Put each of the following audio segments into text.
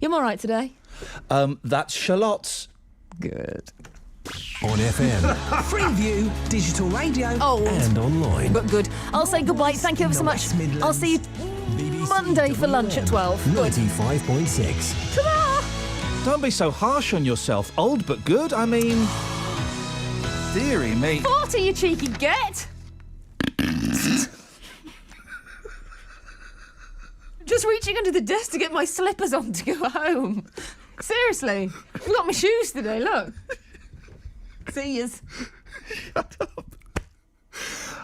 You all right today? That's shallots. Good. On FM, Freeview, digital radio, and online. But good. I'll say goodbye. Thank you ever so much. I'll see you Monday for lunch at 12. 95.6. Ta-da! Don't be so harsh on yourself. Old but good. I mean, dearie me. 40, you cheeky get. Just reaching under the desk to get my slippers on to go home. Seriously. I've got my shoes today, look. See yous. Shut up.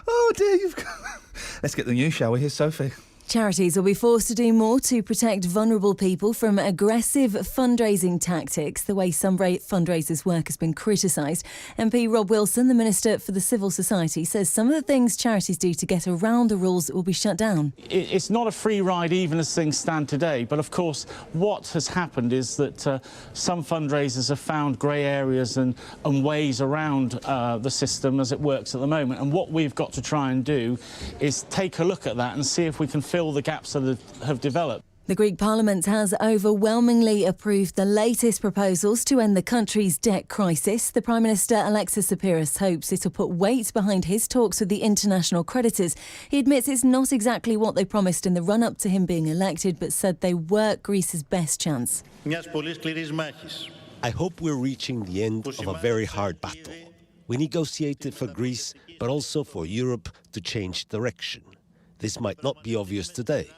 Oh, dear, you've got... Let's get the news, shall we? Here's Sophie. Charities will be forced to do more to protect vulnerable people from aggressive fundraising tactics. The way some fundraisers work has been criticised. MP Rob Wilson, the Minister for the Civil Society, says some of the things charities do to get around the rules will be shut down. It's not a free ride even as things stand today, but of course what has happened is that some fundraisers have found grey areas and ways around the system as it works at the moment, and what we've got to try and do is take a look at that and see if we can fill the gaps that have developed. The Greek Parliament has overwhelmingly approved the latest proposals to end the country's debt crisis. The Prime Minister, Alexis Tsipras, hopes it'll put weight behind his talks with the international creditors. He admits it's not exactly what they promised in the run-up to him being elected, but said they were Greece's best chance. I hope we're reaching the end of a very hard battle. We negotiated for Greece, but also for Europe to change direction. This might not be obvious today,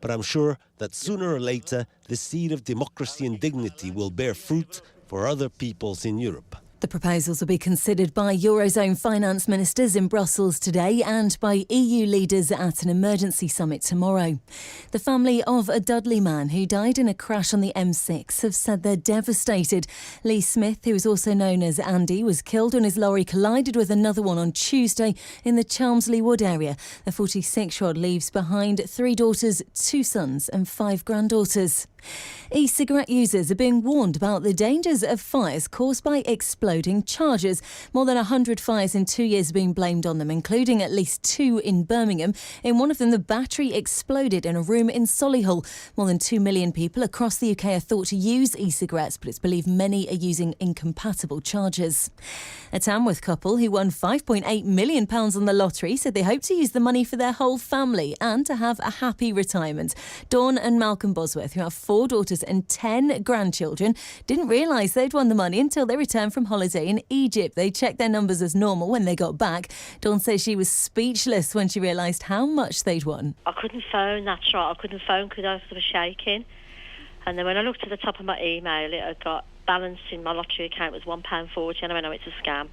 but I'm sure that sooner or later the seed of democracy and dignity will bear fruit for other peoples in Europe. The proposals will be considered by Eurozone finance ministers in Brussels today and by EU leaders at an emergency summit tomorrow. The family of a Dudley man who died in a crash on the M6 have said they're devastated. Lee Smith, who is also known as Andy, was killed when his lorry collided with another one on Tuesday in the Chelmsley Wood area. The 46-year-old leaves behind 3 daughters, 2 sons and 5 granddaughters. E-cigarette users are being warned about the dangers of fires caused by exploding chargers. More than 100 fires in 2 years are being blamed on them, including at least 2 in Birmingham. In one of them, the battery exploded in a room in Solihull. More than 2 million people across the UK are thought to use e-cigarettes, but it's believed many are using incompatible chargers. A Tamworth couple who won £5.8 million on the lottery said they hope to use the money for their whole family and to have a happy retirement. Dawn and Malcolm Bosworth, who have 4 daughters and 10 grandchildren, didn't realise they'd won the money until they returned from holiday in Egypt. They checked their numbers as normal when they got back. Dawn says she was speechless when she realised how much they'd won. I couldn't phone, that's right, I couldn't phone because I was shaking. And then when I looked at the top of my email, it had got balance in my lottery account was £1.40, and I went, no, it's a scam.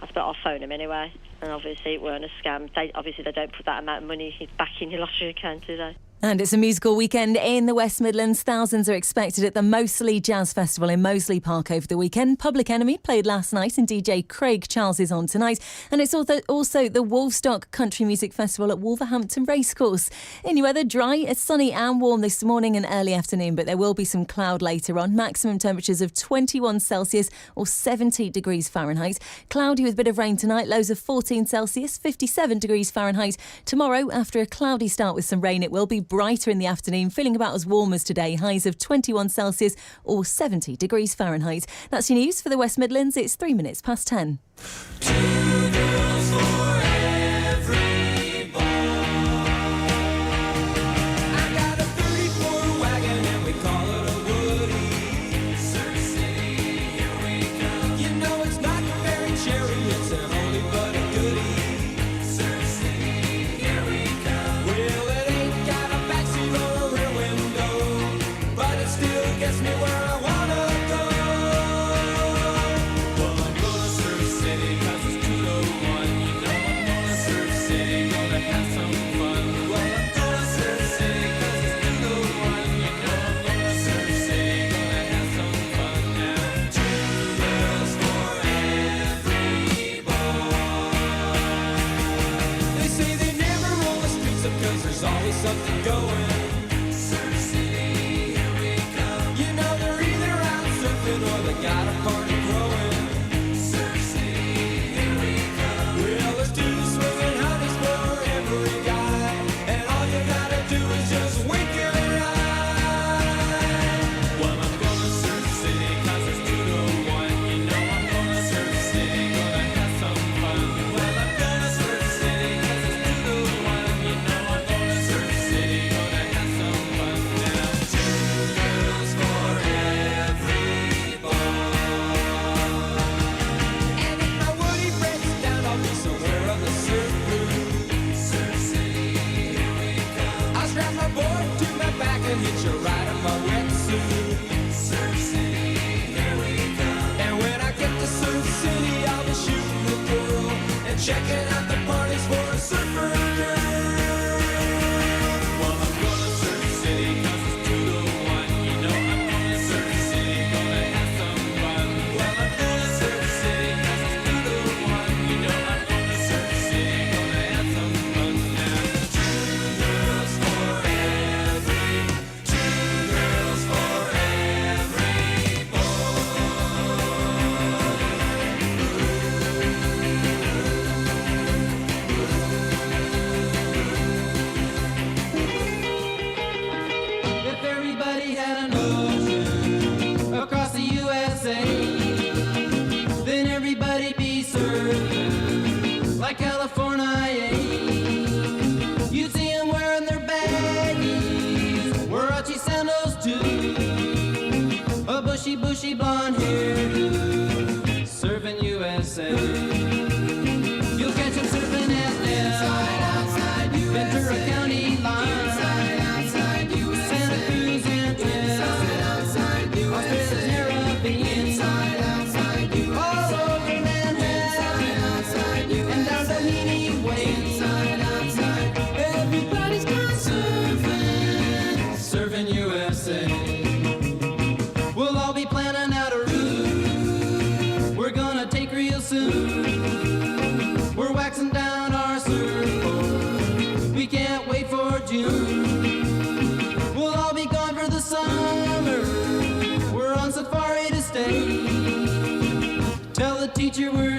I said, I'll phone them anyway. And obviously it weren't a scam. They don't put that amount of money back in your lottery account, do they? And it's a musical weekend in the West Midlands. Thousands are expected at the Moseley Jazz Festival in Moseley Park over the weekend. Public Enemy played last night and DJ Craig Charles is on tonight. And it's also the Wolfstock Country Music Festival at Wolverhampton Racecourse. In weather, dry, it's sunny and warm this morning and early afternoon, but there will be some cloud later on. Maximum temperatures of 21 Celsius or 70 degrees Fahrenheit. Cloudy with a bit of rain tonight, lows of 14 Celsius, 57 degrees Fahrenheit. Tomorrow, after a cloudy start with some rain, it will be brighter in the afternoon, feeling about as warm as today, highs of 21 Celsius or 70 degrees Fahrenheit. That's your news for the West Midlands. It's 3 minutes past 10. 2 girls for every boy. I got a 34 wagon and we call it a Woody. Surf City, here we come. You know it's not very cherry, it's an oldie but a goodie. Surf City, here we come. Well, it ain't got a backseat or a rear window, but it still gets me where I wanna go. Well, I'm gonna Surf City 'cause it's 2 to 1. You know I'm gonna Surf City, gonna have some fun. Well, I'm gonna Surf City 'cause it's 2 to 1. You know I'm gonna Surf City, gonna have some fun now. 2 girls for every boy. They say they never roll the streets up 'cause there's always something going. Surf City, here we come. You know they're either out surfing or they got a party growing. Surf City, here we come. Well, there's 2 swimming honeys for every guy, and all you gotta do is just wink your eye. Well, I'm Surf City, here we come. And when I get to Surf City, I'll be shooting the pool and checking out the parties for a surfer girl. Well, I'm going to Surf City 'cause it's 2 to 1. You know I'm going to Surf City, gonna have some fun. Well, I'm going to Surf City 'cause it's 2 to 1. You know I'm going to Surf City, gonna have some fun. Now, 2 girls for every, 2 girls for every boy. If everybody had an ocean across the USA, then everybody'd be surfing like California. You'd see them wearing their baggies, Warachi sandals too, a bushy blonde hair, surfing USA. You'll catch them surfing at Ventura County line. Santa Cruz and Twin, Australia's Caribbean, all over Manhattan, and down Doheny Way. Everybody's gone surfing USA. We'll all be planning out a route we're gonna take real soon. We're waxing down our surfboard, we can't wait for June. We'll all be gone for the summer, we're on safari to stay. Tell the teacher we're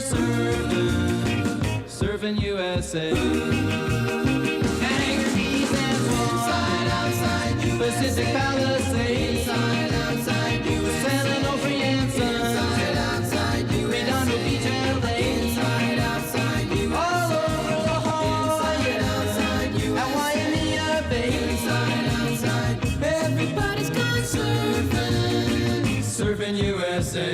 surfing USA. Hangar Keys and Swan, Pacific Palisades, San Onofre and Sun, Redondo Beach, LA, all over La Jolla, at Waimea Bay. Everybody's gone surfing USA.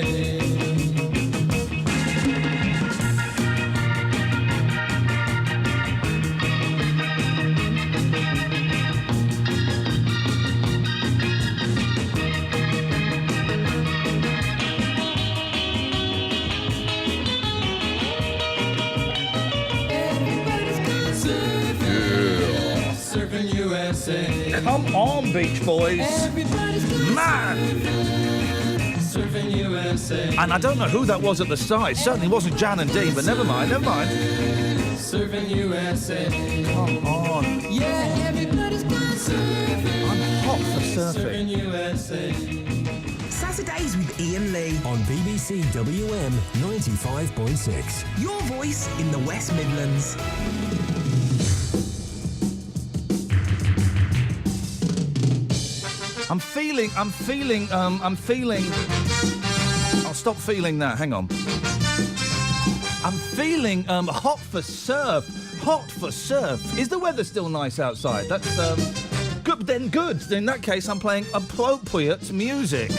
Everybody's gone surfing USA. Come on, Beach Boys. Everybody's gone Man! surfing USA. And I don't know who that was at the start. It certainly wasn't Jan and Dean, but never mind. Surfing USA. Come on. Yeah, everybody's gone surfing. I'm hot for surfing. Surfing USA. Saturdays with Iain Lee. On BBC WM 95.6. Your voice in the West Midlands. I'm feeling. I'll stop feeling that. Hang on. I'm feeling hot for surf. Hot for surf. Is the weather still nice outside? That's good. Then good. In that case, I'm playing appropriate music.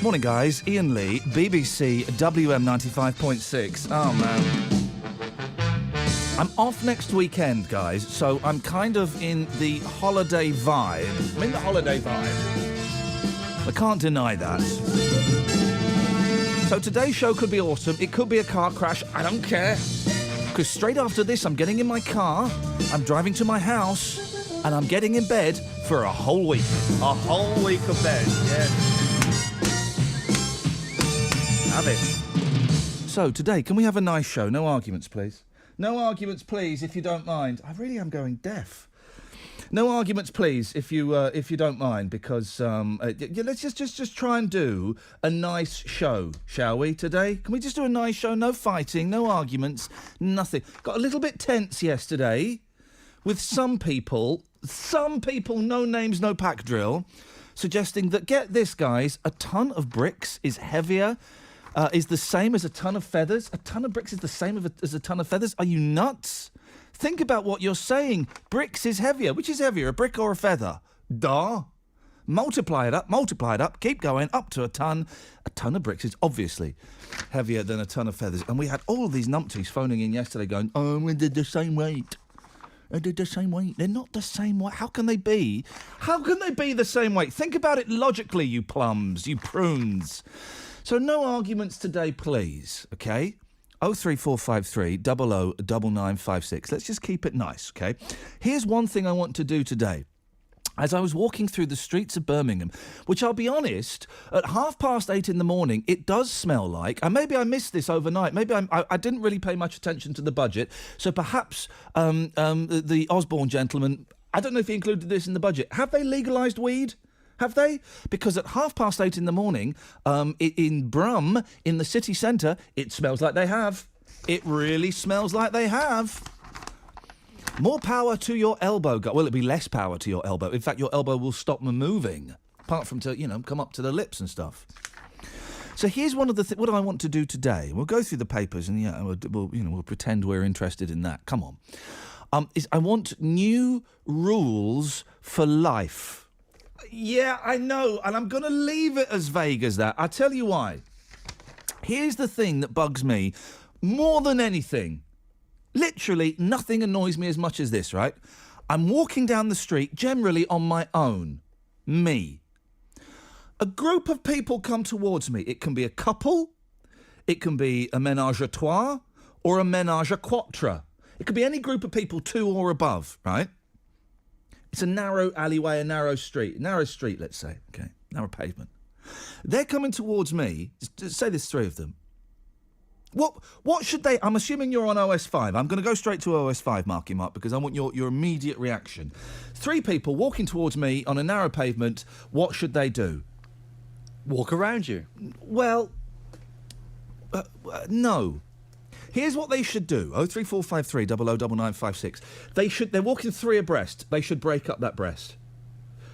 Morning, guys. Iain Lee, BBC WM 95.6. Oh man. I'm off next weekend, guys, so I'm kind of in the holiday vibe. I'm in the holiday vibe. I can't deny that. So today's show could be awesome. It could be a car crash. I don't care. Because straight after this, I'm getting in my car, I'm driving to my house, and I'm getting in bed for a whole week. A whole week of bed, yeah. Have it. So today, can we have a nice show? No arguments, please. No arguments, please, if you don't mind. I really am going deaf. No arguments, please, if you don't mind, because let's just try and do a nice show, shall we? Today, can we just do a nice show? No fighting, no arguments, nothing. Got a little bit tense yesterday with some people, no names, no pack drill, suggesting that, get this, guys, a ton of bricks is heavier. Is the same as a ton of feathers. A ton of bricks is the same as a ton of feathers. Are you nuts? Think about what you're saying. Bricks is heavier. Which is heavier, a brick or a feather? Duh. Multiply it up, keep going, up to a ton. A ton of bricks is obviously heavier than a ton of feathers. And we had all of these numpties phoning in yesterday going, oh, we did the same weight. They're the same weight. They're not the same weight. How can they be? How can they be the same weight? Think about it logically, you plums, you prunes. So no arguments today, please, okay? 03453 00 9956. Let's just keep it nice, okay? Here's one thing I want to do today. As I was walking through the streets of Birmingham, which I'll be honest, at 8:30 in the morning, it does smell like, and maybe I missed this overnight, maybe I didn't really pay much attention to the budget, so perhaps the Osborne gentleman, I don't know if he included this in the budget. Have they legalised weed? Have they? Because at 8:30 in the morning, in Brum, in the city centre, it smells like they have. It really smells like they have. More power to your elbow. Well, it'll be less power to your elbow. In fact, your elbow will stop moving, apart from to, come up to the lips and stuff. So here's one of the what I want to do today. We'll go through the papers and we'll pretend we're interested in that. Come on. I want new rules for life. Yeah, I know, and I'm going to leave it as vague as that. I'll tell you why. Here's the thing that bugs me more than anything. Literally, nothing annoys me as much as this, right? I'm walking down the street, generally on my own. Me. A group of people come towards me. It can be a couple, it can be a ménage à trois, or a ménage à quatre. It could be any group of people, 2 or above, right? It's a narrow alleyway, a narrow street, let's say, okay, narrow pavement. They're coming towards me, say there's 3 of them. What should they... I'm assuming you're on OS5. I'm going to go straight to OS5, Marky Mark, because I want your immediate reaction. 3 people walking towards me on a narrow pavement. What should they do? Walk around you. Well, no. Here's what they should do. 03453 00 9956. They're walking 3 abreast. They should break up that breast.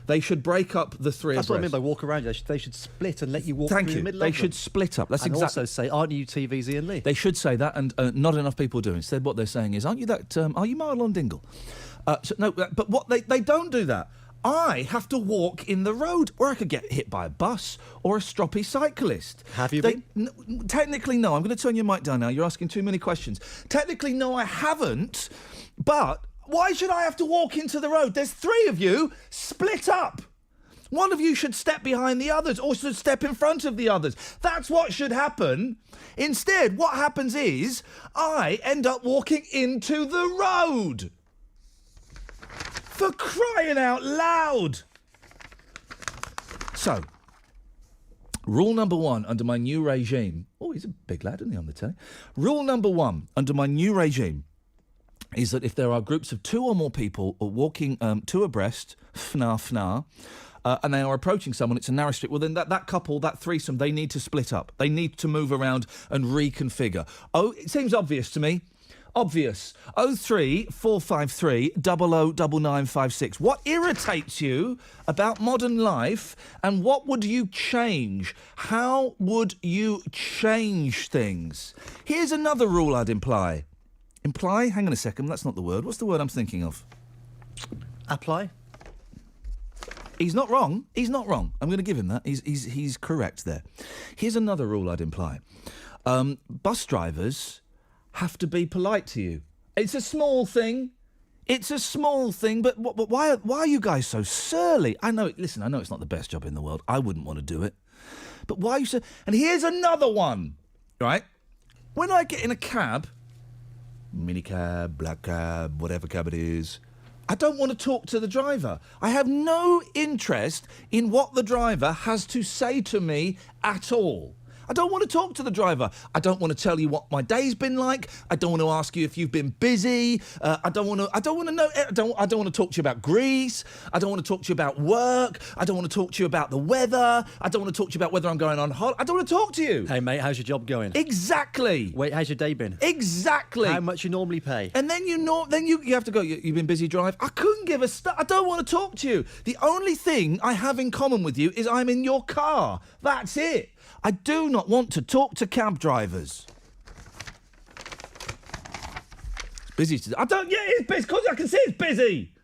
They should break up the 3 That's abreast. what I mean by walk around. They should split and let you walk through the middle of them. They should split up. That's and exactly. Also say, aren't you TV's Iain Lee? They should say that, and not enough people do. Instead, what they're saying is, aren't you that? Are you Marlon Dingle? But what they don't do that. I have to walk in the road, or I could get hit by a bus or a stroppy cyclist. Have you been? Technically, no. I'm going to turn your mic down now. You're asking too many questions. Technically, no, I haven't. But why should I have to walk into the road? There's 3 of you. Split up. One of you should step behind the others or should step in front of the others. That's what should happen. Instead, what happens is I end up walking into the road. For crying out loud. So, rule number 1 under my new regime. Oh, he's a big lad, isn't he, on the telly? Rule number 1 under my new regime is that if there are groups of 2 or more people walking 2 abreast, fna, and they are approaching someone, it's a narrow street, well then that couple, that threesome, they need to split up. They need to move around and reconfigure. Oh, it seems obvious to me. Obvious. 03453 00 9956. What irritates you about modern life and what would you change? How would you change things? Here's another rule I'd imply. Imply? Hang on a second, that's not the word. What's the word I'm thinking of? Apply. He's not wrong. He's not wrong. I'm going to give him that. He's correct there. Here's another rule I'd imply. Bus drivers have to be polite to you. It's a small thing. It's a small thing, but why are you guys so surly? I know it's not the best job in the world. I wouldn't want to do it. But why are you so... And here's another one, right? When I get in a cab, minicab, black cab, whatever cab it is, I don't want to talk to the driver. I have no interest in what the driver has to say to me at all. I don't want to talk to the driver. I don't want to tell you what my day's been like. I don't want to ask you if you've been talk to you about Greece. I don't want to talk to you about work. I don't want to talk to you about the weather. I don't want to talk to you about whether I'm going on holiday. I don't want to talk to you. Hey, mate, how's your job going? Exactly. Wait, how's your day been? Exactly. How much you normally pay? And then you have to go, you've been busy drive. I couldn't give a stuff. I don't want to talk to you. The only thing I have in common with you is I'm in your car. That's it. I do not want to talk to cab drivers. It's busy today. It's busy because I can see it's busy.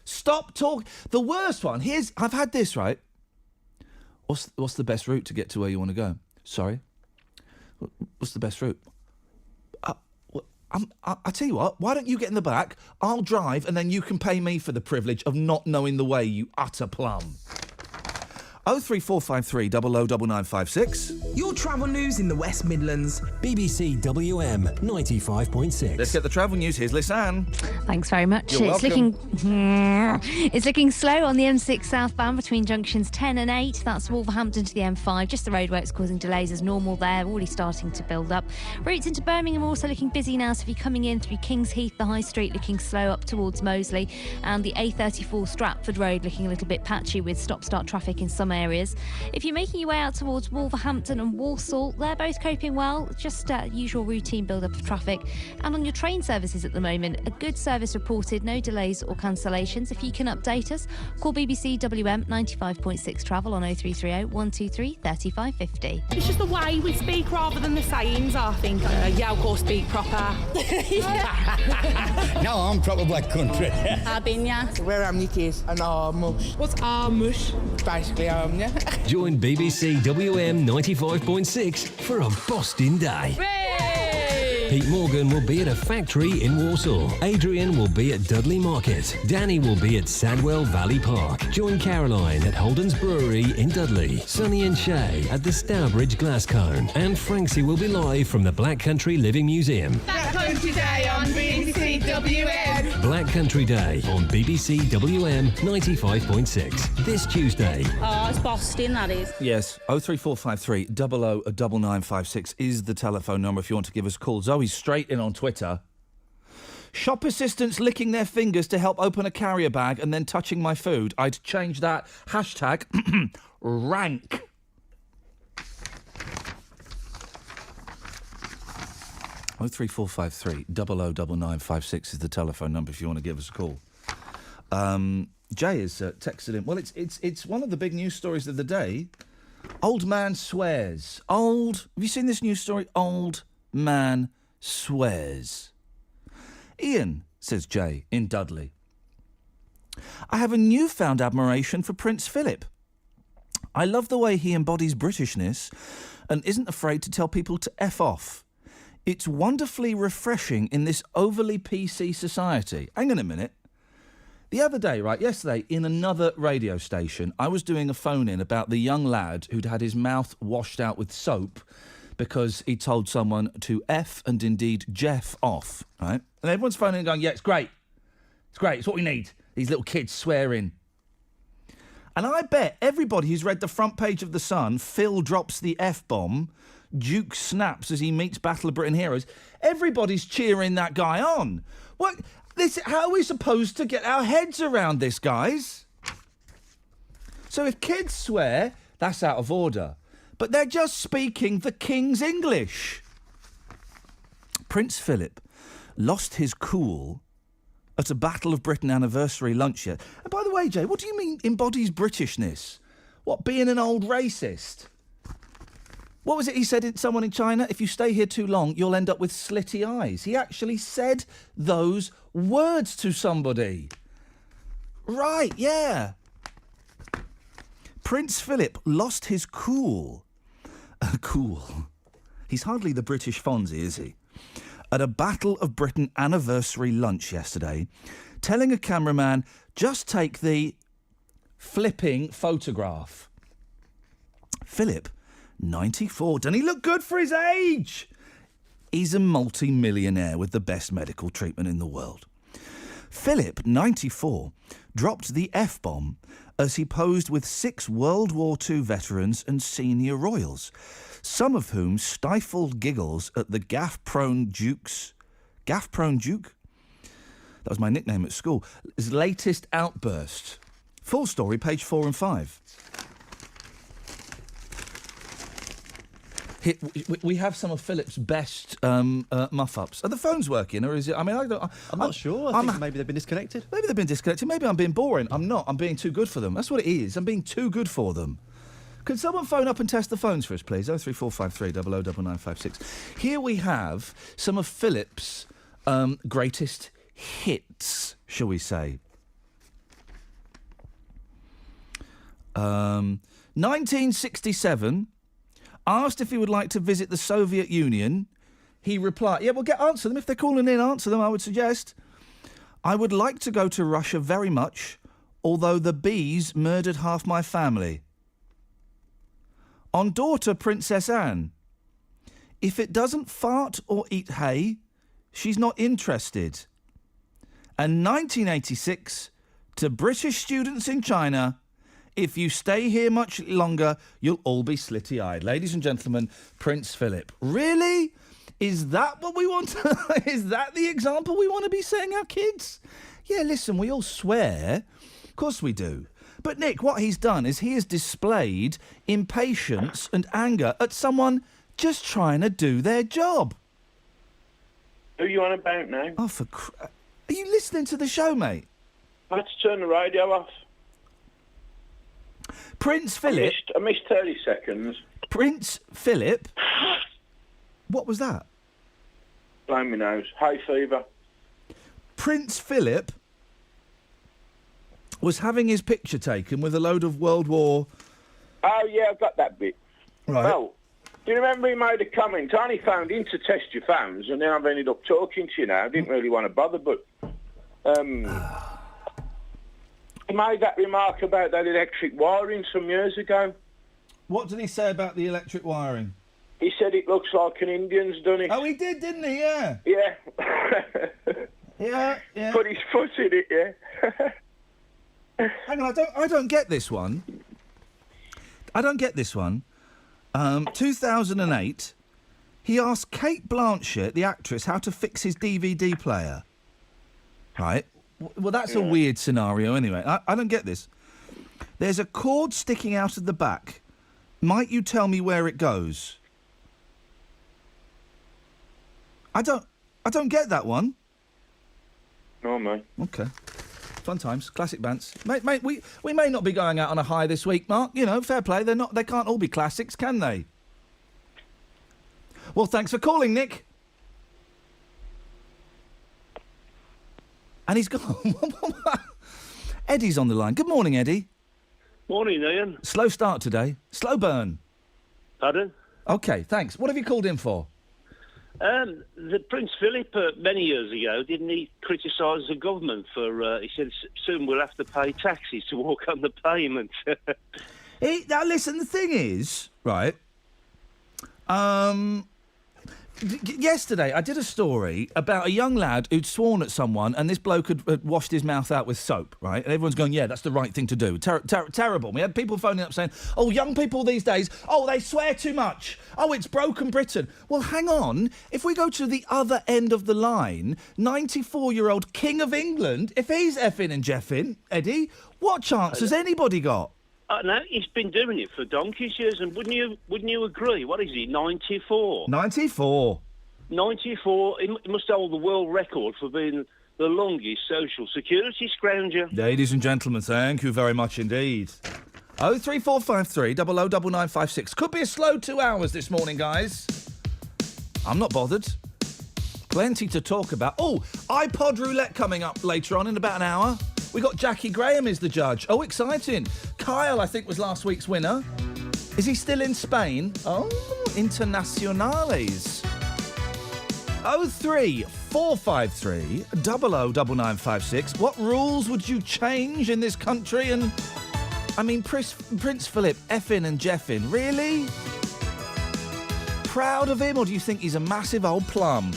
Stop talking. The worst one, I've had this, right? What's the best route to get to where you want to go? Sorry? What's the best route? I tell you what, why don't you get in the back? I'll drive, and then you can pay me for the privilege of not knowing the way, you utter plum. 03453 009956. Your travel news in the West Midlands. BBC WM 95.6. Let's get the travel news. Here's Lisanne. Thanks very much. You're welcome. It's looking slow on the M6 southbound between junctions 10 and 8. That's Wolverhampton to the M5. Just the roadworks causing delays as normal there, already starting to build up. Routes into Birmingham also looking busy now, so if you're coming in through Kings Heath, the High Street looking slow up towards Moseley, and the A34 Stratford Road looking a little bit patchy with stop-start traffic in some areas. If you're making your way out towards Wolverhampton and Walsall, they're both coping well, just usual routine build-up of traffic. And on your train services at the moment, a good service reported, no delays or cancellations. If you can update us, call BBC WM 95.6 travel on 0330 123 3550. It's just the way we speak rather than the sayings, I think. Yeah, of course, speak proper. No, I'm proper black country. I've been, yeah. Where am you kids? And our mush. What's our mush? Basically, yeah. Join BBC WM 95.6 for a Boston Day. Pete Morgan will be at a factory in Warsaw. Adrian will be at Dudley Market. Danny will be at Sandwell Valley Park. Join Caroline at Holden's Brewery in Dudley. Sonny and Shay at the Stourbridge Glass Cone. And Franksy will be live from the Black Country Living Museum. Black Country Day on BBC WM. Black Country Day on BBC WM 95.6. This Tuesday. Oh, it's Boston, that is. Yes, 03453 009956 is the telephone number if you want to give us a call. Zoe's straight in on Twitter. Shop assistants licking their fingers to help open a carrier bag and then touching my food. I'd change that. Hashtag rank. Oh, 03453 009956 is the telephone number if you want to give us a call. Jay has texted in. Well, it's one of the big news stories of the day. Old man swears. Have you seen this news story? Old man swears. Iain, says Jay in Dudley, I have a newfound admiration for Prince Philip. I love the way he embodies Britishness and isn't afraid to tell people to F off. It's wonderfully refreshing in this overly PC society. Hang on a minute. The other day, yesterday, in another radio station, I was doing a phone-in about the young lad who'd had his mouth washed out with soap because he told someone to F and indeed Jeff off, right? And everyone's phoning and going, yeah, it's great. It's great. It's what we need. These little kids swearing. And I bet everybody who's read the front page of The Sun, Phil drops the F-bomb, Duke snaps as he meets Battle of Britain heroes, everybody's cheering that guy on. How are we supposed to get our heads around this, guys? So if kids swear, that's out of order. But they're just speaking the King's English. Prince Philip lost his cool at a Battle of Britain anniversary lunch yet. And by the way, Jay, what do you mean embodies Britishness? What, being an old racist? What was it he said? Someone in China, if you stay here too long, you'll end up with slitty eyes. He actually said those words to somebody. Right, yeah. Prince Philip lost his cool. Cool. He's hardly the British Fonzie, is he? At a Battle of Britain anniversary lunch yesterday, telling a cameraman, just take the flipping photograph. Philip, 94. Doesn't he look good for his age? He's a multi-millionaire with the best medical treatment in the world. Philip, 94, dropped the F-bomb as he posed with 6 World War II veterans and senior royals, some of whom stifled giggles at the gaff-prone Duke's... Gaff-prone Duke? That was my nickname at school. His latest outburst. Full story, page 4 and 5. We have some of Philip's best muff-ups. Are the phones working, or is it... I mean, I'm not sure. I think maybe they've been disconnected. Maybe they've been disconnected. Maybe I'm being boring. I'm not. I'm being too good for them. That's what it is. I'm being too good for them. Could someone phone up and test the phones for us, please? 03453 009956. Here we have some of Philip's greatest hits, shall we say. 1967... asked if he would like to visit the Soviet Union, he replied, yeah, well, answer them. If they're calling in, answer them, I would suggest. I would like to go to Russia very much, although the bees murdered half my family. On daughter Princess Anne, if it doesn't fart or eat hay, she's not interested. And 1986, to British students in China, if you stay here much longer, you'll all be slitty-eyed. Ladies and gentlemen, Prince Philip. Really? Is that what we want? Is that the example we want to be setting our kids? Yeah, listen, we all swear. Of course we do. But, Nick, what he's done is he has displayed impatience and anger at someone just trying to do their job. Who are you on about now? Oh, are you listening to the show, mate? I had to turn the radio off. Prince Philip... I missed 30 seconds. Prince Philip... What was that? Blow my nose. Hay fever. Prince Philip was having his picture taken with a load of World War... Oh, yeah, I've got that bit. Right. Well, do you remember he made a comment? I only phoned in to test your phones, and then I've ended up talking to you now. I didn't really want to bother, but... he made that remark about that electric wiring some years ago. What did he say about the electric wiring? He said it looks like an Indian's done it. Oh, he did, didn't he? Yeah. Yeah. Yeah. Put his foot in it, yeah. Hang on, I don't get this one. I don't get this one. 2008, he asked Kate Blanchett, the actress, how to fix his DVD player. Right. Well, that's a weird scenario anyway. I don't get this. There's a cord sticking out of the back. Might you tell me where it goes? I don't get that one. No, mate. Okay. Fun times. Classic bands. Mate, we may not be going out on a high this week, Mark. You know, fair play. They can't all be classics, can they? Well, thanks for calling, Nick. And he's gone. Eddie's on the line. Good morning, Eddie. Morning, Ian. Slow start today. Slow burn. Pardon? Okay, thanks. What have you called in for? The Prince Philip, many years ago, didn't he criticise the government for, he said, soon we'll have to pay taxes to walk on the pavement. Now, listen, the thing is, right, yesterday I did a story about a young lad who'd sworn at someone and this bloke had washed his mouth out with soap, right? And everyone's going, yeah, that's the right thing to do. Terrible. We had people phoning up saying, oh, young people these days, oh, they swear too much. Oh, it's broken Britain. Well, hang on. If we go to the other end of the line, 94-year-old King of England, if he's effing and jeffing, Eddie, what chance has anybody got? No, he's been doing it for donkey's years, and wouldn't you agree? What is he, 94? 94. 94. He must hold the world record for being the longest social security scrounger. Ladies and gentlemen, thank you very much indeed. 03453 009956. Could be a slow 2 hours this morning, guys. I'm not bothered. Plenty to talk about. Oh, iPod roulette coming up later on in about an hour. We got Jackie Graham is the judge. Oh, exciting. Kyle, I think, was last week's winner. Is he still in Spain? Oh, internationales. 03453 009956. What rules would you change in this country? And, I mean, Prince Philip effing and jeffing. Really? Proud of him, or do you think he's a massive old plum?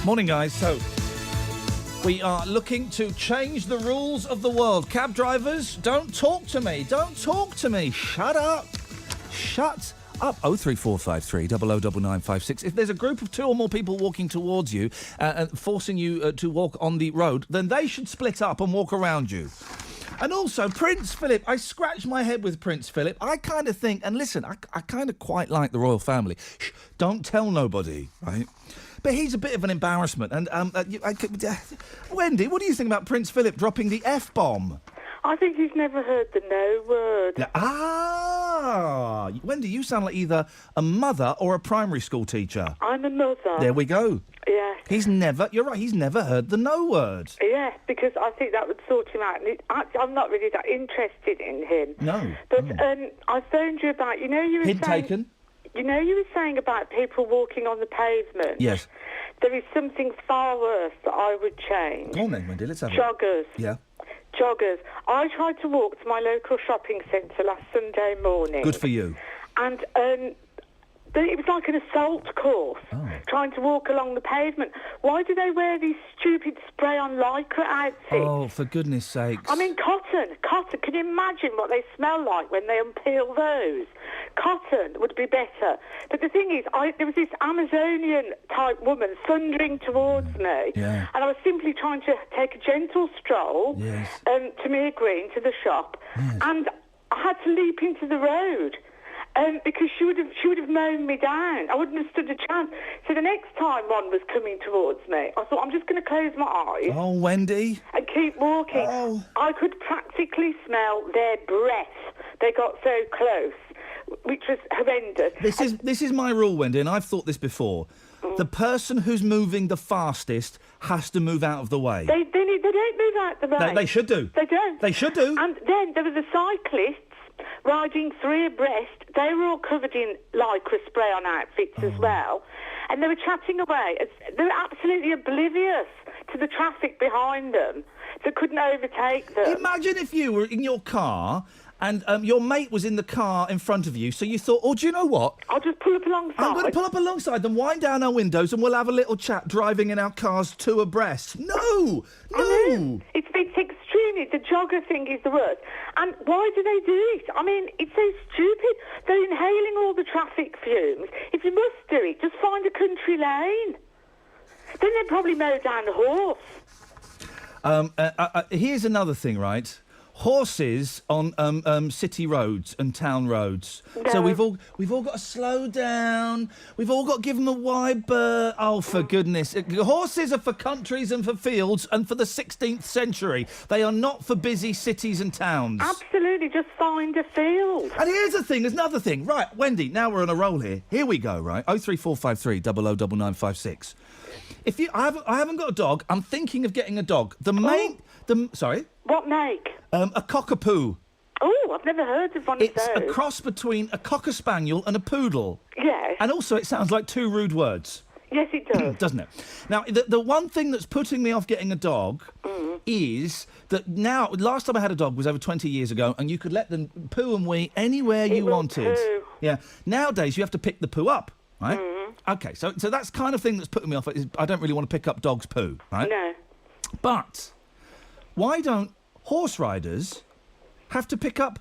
Morning, guys. So, we are looking to change the rules of the world. Cab drivers, don't talk to me. Don't talk to me. Shut up. Shut up. 03453 009956. If there's a group of 2 or more people walking towards you and forcing you to walk on the road, then they should split up and walk around you. And also, Prince Philip, I scratch my head with Prince Philip. I kind of think, and listen, I kind of quite like the royal family. Shh, don't tell nobody, right? But he's a bit of an embarrassment. And, Wendy, what do you think about Prince Philip dropping the F-bomb? I think he's never heard the no word. Ah! Wendy, you sound like either a mother or a primary school teacher. I'm a mother. There we go. Yes. You're right, he's never heard the no word. Yes, because I think that would sort him out. And I'm not really that interested in him. No. But I phoned you about, you were Hint saying... taken? You were saying about people walking on the pavement. Yes. There is something far worse that I would change. Go on then, Wendy, let's have it. Joggers. Yeah. Joggers. I tried to walk to my local shopping centre last Sunday morning. Good for you. And it was like an assault course, trying to walk along the pavement. Why do they wear these stupid spray-on lycra outfits? Oh, for goodness sakes. I mean, cotton. Can you imagine what they smell like when they unpeel those? Cotton would be better. But the thing is, there was this Amazonian-type woman thundering towards me, yeah. and I was simply trying to take a gentle stroll to Mere Green, to the shop, and I had to leap into the road. Because she would have mown me down. I wouldn't have stood a chance. So the next time one was coming towards me, I thought, I'm just going to close my eyes. Oh, Wendy. And keep walking. Oh. I could practically smell their breath. They got so close, which was horrendous. This is my rule, Wendy, and I've thought this before. The person who's moving the fastest has to move out of the way. They don't move out the way. They should do. They don't. They should do. And then there were the cyclists riding 3 abreast. They were all covered in lycra spray-on outfits as well. And they were chatting away. They were absolutely oblivious to the traffic behind them that couldn't overtake them. Imagine if you were in your car and your mate was in the car in front of you, so you thought, oh, do you know what? I'll just pull up alongside. I'm going to pull up alongside them, wind down our windows, and we'll have a little chat driving in our cars 2 abreast. No! It's extremely... The jogger thing is the worst. And why do they do it? I mean, it's so stupid. They're inhaling all the traffic fumes. If you must do it, just find a country lane. Then they'd probably mow down the horse. Here's another thing, right? Horses on city roads and town roads. No. So we've all got to slow down. We've all got to give them a wide berth. Oh, for goodness! Horses are for countries and for fields and for the 16th century. They are not for busy cities and towns. Absolutely, just find a field. And here's the thing. There's another thing. Right, Wendy. Now we're on a roll here. Here we go. Right. 03453 009956. If I haven't got a dog. I'm thinking of getting a dog. Sorry. What make? A cockapoo. Oh, I've never heard of one of those. It's a cross between a cocker spaniel and a poodle. Yes. And also, it sounds like 2 rude words. Yes, it does. Doesn't it? Now, the one thing that's putting me off getting a dog is that now, last time I had a dog was over 20 years ago, and you could let them poo and wee anywhere you wanted. Poo. Yeah. Nowadays, you have to pick the poo up, right? Okay, so that's kind of thing that's putting me off. Is I don't really want to pick up dog's poo, right? No. But why don't horse riders have to pick up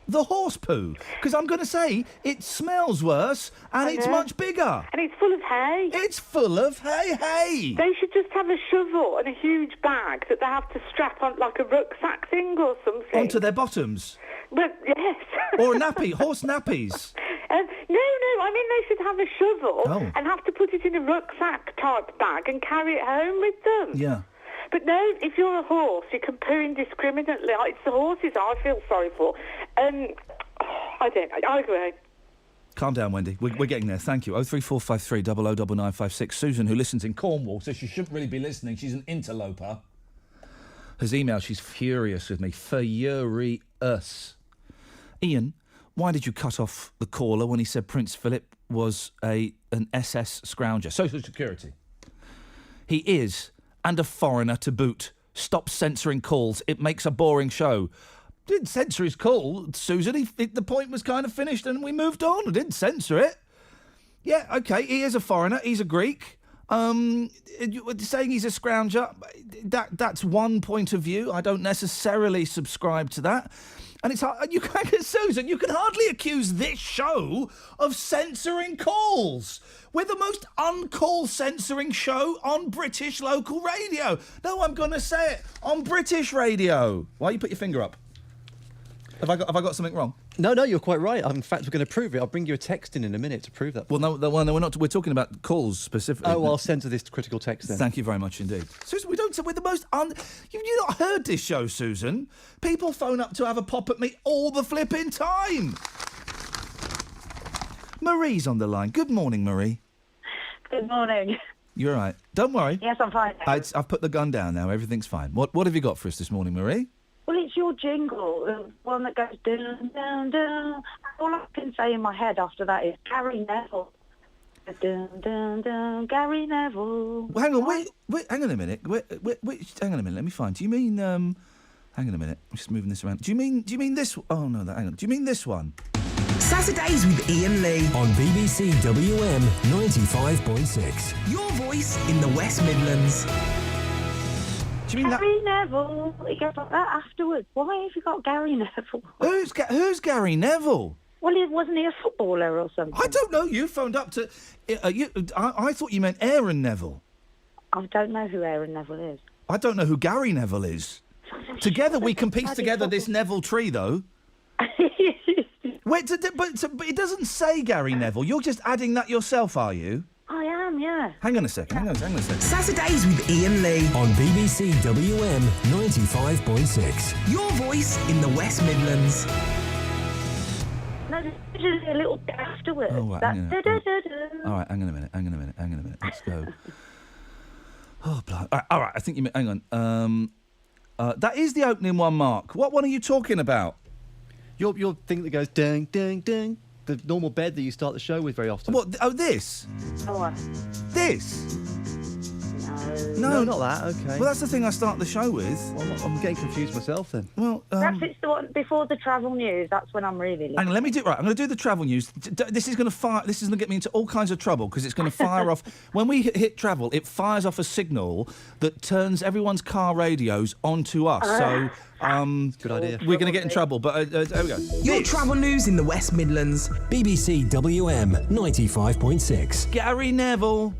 the horse poo? Because I'm going to say it smells worse and it's much bigger. And it's full of hay. It's full of hay. They should just have a shovel and a huge bag that they have to strap on like a rucksack thing or something. Onto their bottoms. But, yes. Or a nappy, horse nappies. No, I mean they should have a shovel and have to put it in a rucksack type bag and carry it home with them. Yeah. But no, if you're a horse, you can poo indiscriminately. It's the horses I feel sorry for. I don't know. I agree. Calm down, Wendy. We're getting there. Thank you. 03453 009956. Susan, who listens in Cornwall, says she shouldn't really be listening. She's an interloper. Has emailed. She's furious with me. Furious. Iain, why did you cut off the caller when he said Prince Philip was an SS scrounger? Social Security. He is, and a foreigner to boot. Stop censoring calls. It makes a boring show. Didn't censor his call, Susan. The point was kind of finished and we moved on. I didn't censor it. Yeah, OK, he is a foreigner. He's a Greek. Saying he's a scrounger, that's one point of view. I don't necessarily subscribe to that. And it's hard, Susan, you can hardly accuse this show of censoring calls. We're the most uncall censoring show on British local radio. No, I'm going to say it. On British radio. Why you put your finger up? Have I got something wrong? No, you're quite right. In fact, we're going to prove it. I'll bring you a text in a minute to prove that. Well, no, we're not. We're talking about calls specifically. Oh, well, I'll censor this critical text then. Thank you very much indeed. Susan, we're the most You've not heard this show, Susan. People phone up to have a pop at me all the flipping time. Marie's on the line. Good morning, Marie. Good morning. You're all right. Don't worry. Yes, I'm fine. I've put the gun down now. Everything's fine. What have you got for us this morning, Marie? Well, it's your jingle, the one that goes down, down, down. All I can say in my head after that is Gary Neville. Down, down, down, Gary Neville. Well, hang on, wait, hang on a minute. Wait, hang on a minute. Let me find. Do you mean? Hang on a minute. I'm just moving this around. Do you mean this? Oh no, hang on. Do you mean this one? Saturdays with Iain Lee on BBC WM 95.6. Your voice in the West Midlands. Do you mean Gary Neville? It goes like that afterwards. Why have you got Gary Neville? Who's Gary Neville? Well, wasn't he a footballer or something? I don't know. You phoned up to. I thought you meant Aaron Neville. I don't know who Aaron Neville is. I don't know who Gary Neville is. Together we can piece together this Neville tree, though. Wait, but it doesn't say Gary Neville. You're just adding that yourself, are you? I am, yeah. Hang on a second. Hang on a second. Saturdays with Iain Lee on BBC WM 95.6. Your voice in the West Midlands. No, there's usually a little bit afterwards. Oh, right, all right, hang on a minute. Let's go. Oh, blood. All right, I think you mean... Hang on. That is the opening one, Mark. What one are you talking about? Your thing that goes ding, ding, ding. The normal bed that you start the show with very often. What? Oh, this? Oh, this? No, not that. Okay. Well, that's the thing I start the show with. Well, I'm getting confused myself then. Well, perhaps it's the one before the travel news. That's when I'm really listening. Hang on, let me do it right. I'm going to do the travel news. This is going to fire. This is going to get me into all kinds of trouble because it's going to fire off. When we hit travel, it fires off a signal that turns everyone's car radios onto us. So. Good idea. We're going to get in trouble, but there we go. Your travel news in the West Midlands. BBC WM 95.6. Gary Neville.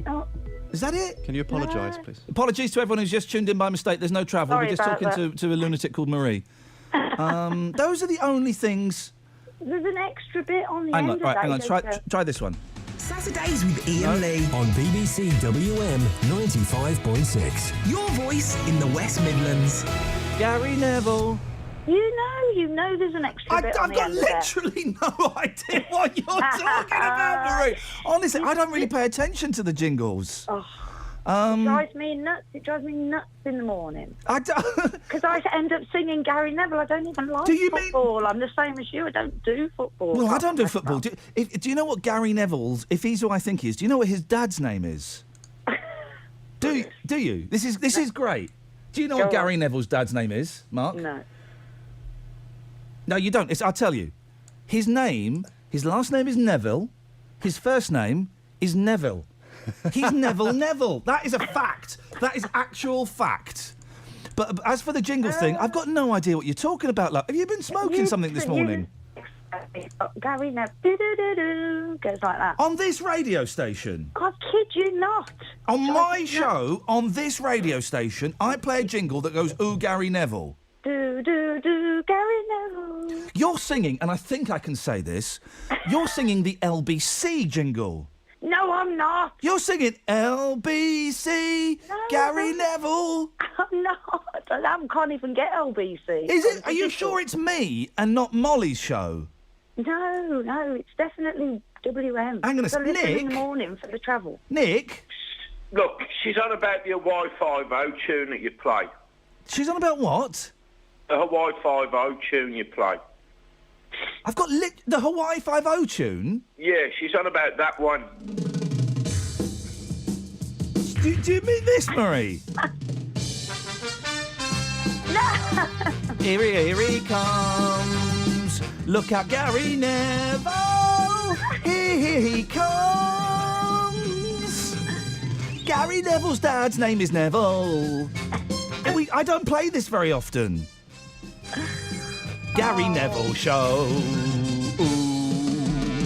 Oh. Is that it? Can you apologise, please? Apologies to everyone who's just tuned in by mistake. There's no travel. Sorry We're just about talking to a lunatic called Marie. Those are the only things. There's an extra bit on the Hang end on, of right, that. hang on. Try this one. Saturdays with Iain Lee on BBC WM 95.6. Your voice in the West Midlands. Gary Neville. You know there's an extra bit on the end of that. I've got literally no idea what you're talking about, Marie. Honestly, I don't really pay attention to the jingles. Oh, it drives me nuts. It drives me nuts in the morning. I don't... Because I end up singing Gary Neville. I don't even like football. I'm the same as you. I don't do football. Well, I don't do football. Do you know what Gary Neville's, if he's who I think he is, do you know what his dad's name is? Do you? This is great. Do you know what Gary Neville's dad's name is, Mark? No. No, you don't. I'll tell you. His last name is Neville. His first name is Neville. He's Neville. That is a fact. That is actual fact. But as for the jingle thing, I've got no idea what you're talking about. Like, have you been smoking something this morning? Gary Neville goes like that. On this radio station? I kid you not. On my show, on this radio station, I play a jingle that goes, ooh, Gary Neville. Do, Gary Neville. You're singing, and I think I can say this, you're singing the LBC jingle. No, I'm not. You're singing LBC, Gary Neville. I'm not. I can't even get LBC. Is it? Are you sure it's me and not Molly's show? No, it's definitely WM. Hang on a second, Nick. Nick. In the morning for the travel. Nick? Look, she's on about your Wi-Fi tune that you play. She's on about what? The Hawaii 5-0 tune you play. I've got the Hawaii 5-0 tune? Yeah, she's on about that one. Do you mean this, Marie? Here he comes. Look out, Gary Neville. Here he comes. Gary Neville's dad's name is Neville. I don't play this very often. Gary Neville Show. Ooh.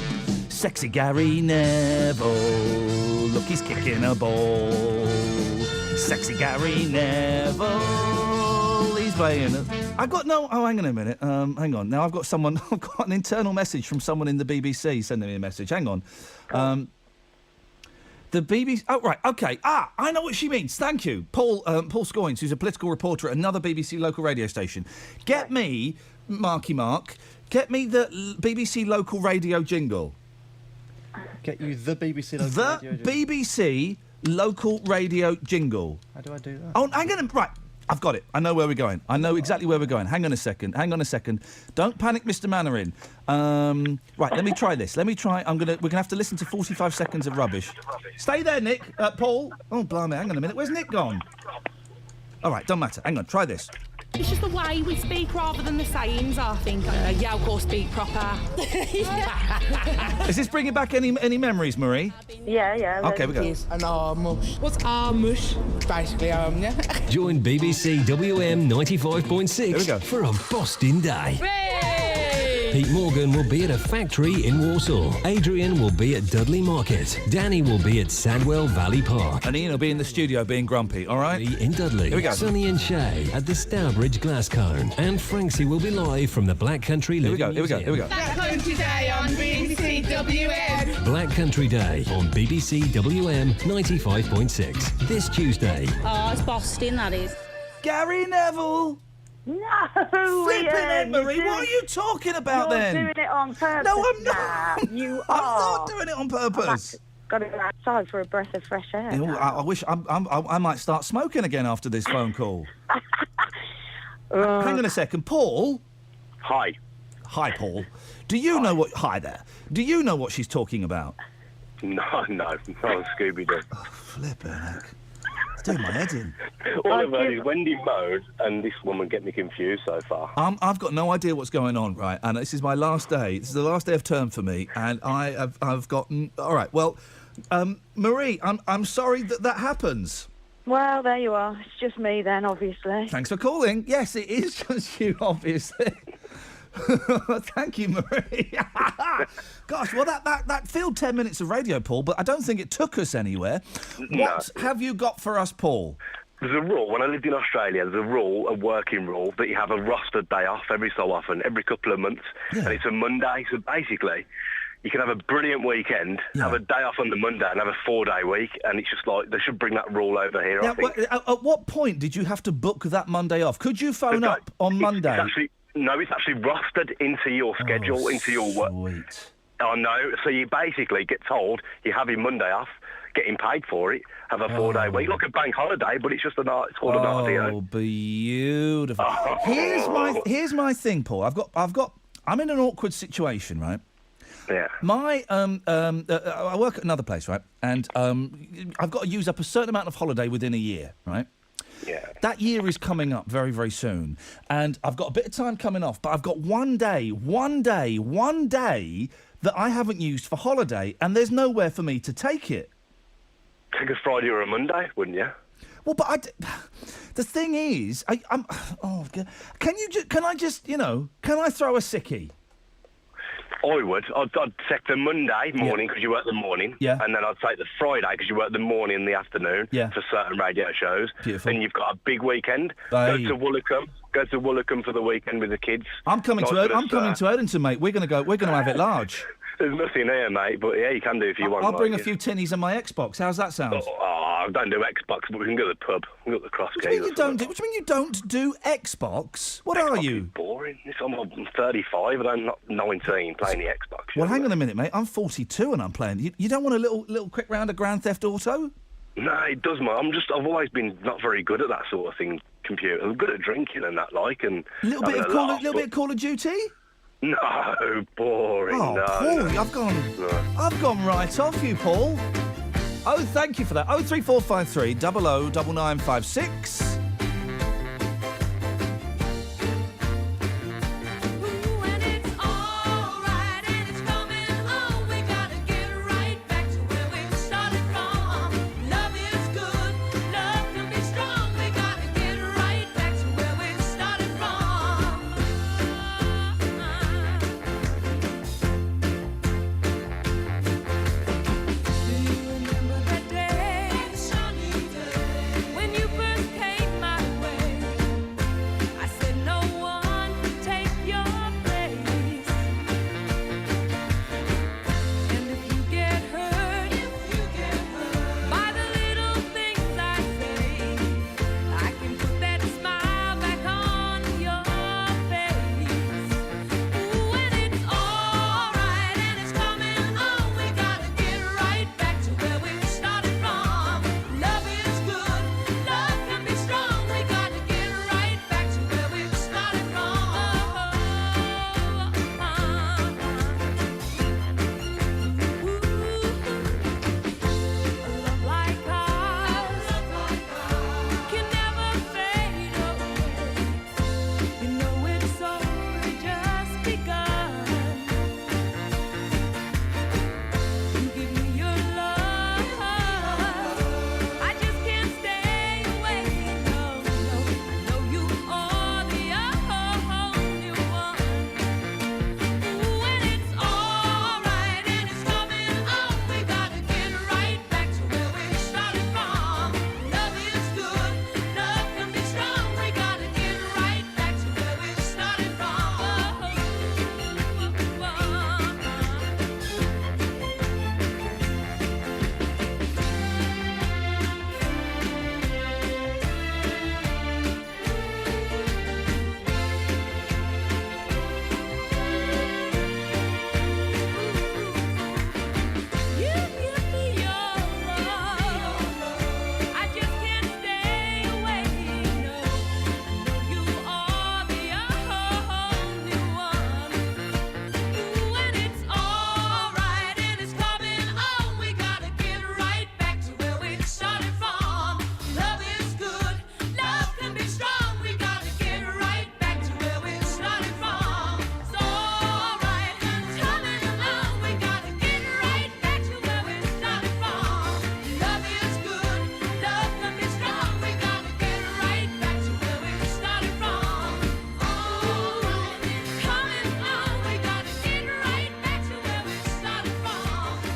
Sexy Gary Neville. Look, he's kicking a ball. Sexy Gary Neville. He's playing it. I got no. Oh, hang on a minute. Hang on. Now I've got someone. I've got an internal message from someone in the BBC sending me a message. Hang on. The BBC. Oh, right. Okay. I know what she means. Thank you, Paul. Paul Scoynes, who's a political reporter at another BBC local radio station. Get me, Marky Mark. Get me the BBC local radio jingle. Get you the BBC local radio jingle. BBC local radio jingle. How do I do that? Oh, hang on. Right. I've got it. I know where we're going. I know exactly where we're going. Hang on a second. Don't panic, Mr. Mannering. Right, let me try this. We're gonna have to listen to 45 seconds of rubbish. Stay there, Nick. Paul. Oh, blimey, hang on a minute. Where's Nick gone? All right, don't matter. Hang on, try this. It's just the way we speak rather than the sayings, I think. Yeah, of course, speak proper. Is this bringing back any memories, Marie? Yeah. Okay, we go. An mush. What's mush? Basically, yeah. Join BBC WM 95.6 for a Boston Day. Pete Morgan will be at a factory in Warsaw. Adrian will be at Dudley Market. Danny will be at Sandwell Valley Park. And Iain will be in the studio being grumpy, all right? In Dudley. Here we go. Sonny and Shay at the Stourbridge Glass Cone. And Franksy will be live from the Black Country Living Museum. Here we go. Black Country Day on BBC WM. Black Country Day on BBC WM 95.6. This Tuesday. Oh, it's Boston, that is. Gary Neville. No, Flipping Iain, Emery, you're what are you talking about you're then? doing it on purpose. No, I'm not. You are. I'm not doing it on purpose. Got to go outside for a breath of fresh air. I wish I might start smoking again after this phone call. Hang on a second, Paul. Hi. Hi, Paul. Do you know what? Hi there. Do you know what she's talking about? No, not Scooby-Doo. Oh, flippin' heck. It's doing my head in. All I've heard is Wendy moan and this woman get me confused so far. I've got no idea what's going on, right? And this is my last day. This is the last day of term for me, and I've gotten. All right. Well, Marie, I'm sorry that happens. Well, there you are. It's just me then, obviously. Thanks for calling. Yes, it is just you, obviously. Thank you, Marie. Gosh, well, that filled 10 minutes of radio, Paul, but I don't think it took us anywhere. What have you got for us, Paul? There's a rule, when I lived in Australia, there's a working rule, that you have a rostered day off every so often, every couple of months, and it's a Monday, so basically you can have a brilliant weekend, have a day off on the Monday and have a 4-day week, and it's just like, they should bring that rule over here, I think. At what point did you have to book that Monday off? Could you phone up on Monday? It's actually rostered into your schedule, into your work. Sweet. I know. So you basically get told you're having Monday off, getting paid for it, have a 4-day week, like a bank holiday, but it's just it's called an RTO. Oh, beautiful. Here's my thing, Paul. I'm in an awkward situation, right? Yeah. I work at another place, right? And I've got to use up a certain amount of holiday within a year, right? Yeah. That year is coming up very, very soon. And I've got a bit of time coming off, but I've got one day that I haven't used for holiday, and there's nowhere for me to take it. Take a Friday or a Monday, wouldn't you? Well, but the thing is, can I throw a sickie? I would. I'd take the Monday morning because you work the morning. Yeah. And then I'd take the Friday because you work the morning and the afternoon for certain radio shows. Beautiful. Then you've got a big weekend. Hey. Go to Woolacombe for the weekend with the kids. I'm coming to Erdington, mate. We're going to have it large. There's nothing here, mate, but yeah, you can do if you want. I'll bring a few tinnies on my Xbox. How's that sound? I don't do Xbox, but we can go to the pub. We can go to the Cross What do you mean you don't do Xbox? What are you? Boring. I'm 35 and I'm not 19 playing the Xbox. Well, hang on a minute, mate. I'm 42 and I'm playing. You don't want a little quick round of Grand Theft Auto? No, it does, mate. I've always been not very good at that sort of thing. Computer. I'm good at drinking and that, like, and a little bit of Call of Duty. No, boring. Oh, no, Paul, no. I've gone right off you, Paul. Oh, thank you for that. 03453 009956. Love is good.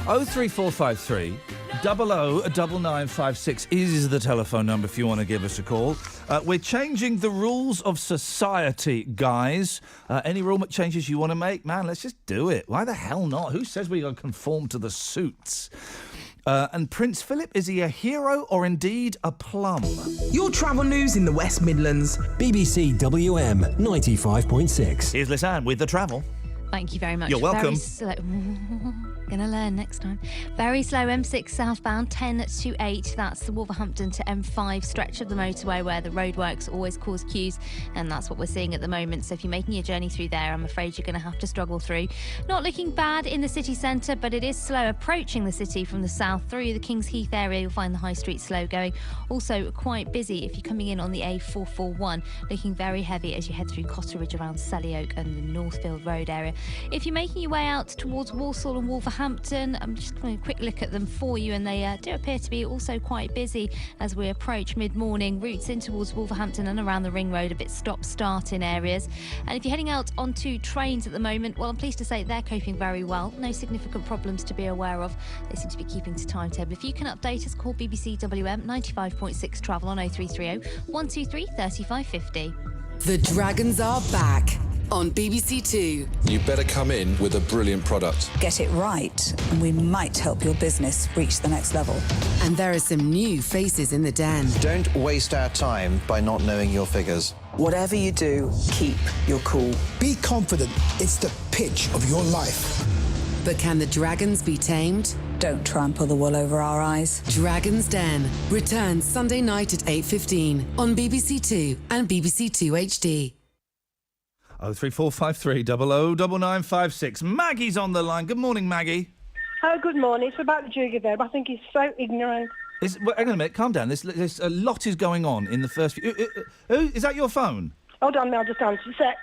03453 009956 is the telephone number if you want to give us a call. We're changing the rules of society, guys. Any rule changes you want to make? Man, let's just do it. Why the hell not? Who says we got to conform to the suits? And Prince Philip, is he a hero or indeed a plum? Your travel news in the West Midlands. BBC WM 95.6. Here's Lisanne with the travel. Thank you very much. You're welcome. Very slow. Gonna learn next time. Very slow M6 southbound 10 to 8. That's the Wolverhampton to M5 stretch of the motorway where the roadworks always cause queues, and that's what we're seeing at the moment. So if you're making your journey through there, I'm afraid you're going to have to struggle through. Not looking bad in the city centre, but it is slow approaching the city from the south through the Kings Heath area. You'll find the high street slow going. Also quite busy if you're coming in on the A441, looking very heavy as you head through Cotteridge around Selly Oak and the Northfield Road area. If you're making your way out towards Walsall and Wolverhampton, I'm just going to quick look at them for you, and they do appear to be also quite busy as we approach mid-morning. Routes in towards Wolverhampton and around the Ring Road, a bit stop-start in areas. And if you're heading out onto trains at the moment, well, I'm pleased to say they're coping very well. No significant problems to be aware of. They seem to be keeping to timetable. If you can update us, call BBC WM 95.6 travel on 0330 123 3550. The Dragons are back on BBC Two. You better come in with a brilliant product. Get it right, and we might help your business reach the next level. And there are some new faces in the den. Don't waste our time by not knowing your figures. Whatever you do, keep your cool. Be confident. It's the pitch of your life. But can the dragons be tamed? Don't try and pull the wool over our eyes. Dragon's Den returns Sunday night at 8:15 on BBC Two and BBC Two HD. 03453 009956. Maggie's on the line. Good morning, Maggie. Oh, good morning. It's about the Duke of Ebb. I think he's so ignorant. Well, hang on a minute, calm down. There's a lot is going on in the first few... Is that your phone? Hold on, I'll just answer a sec.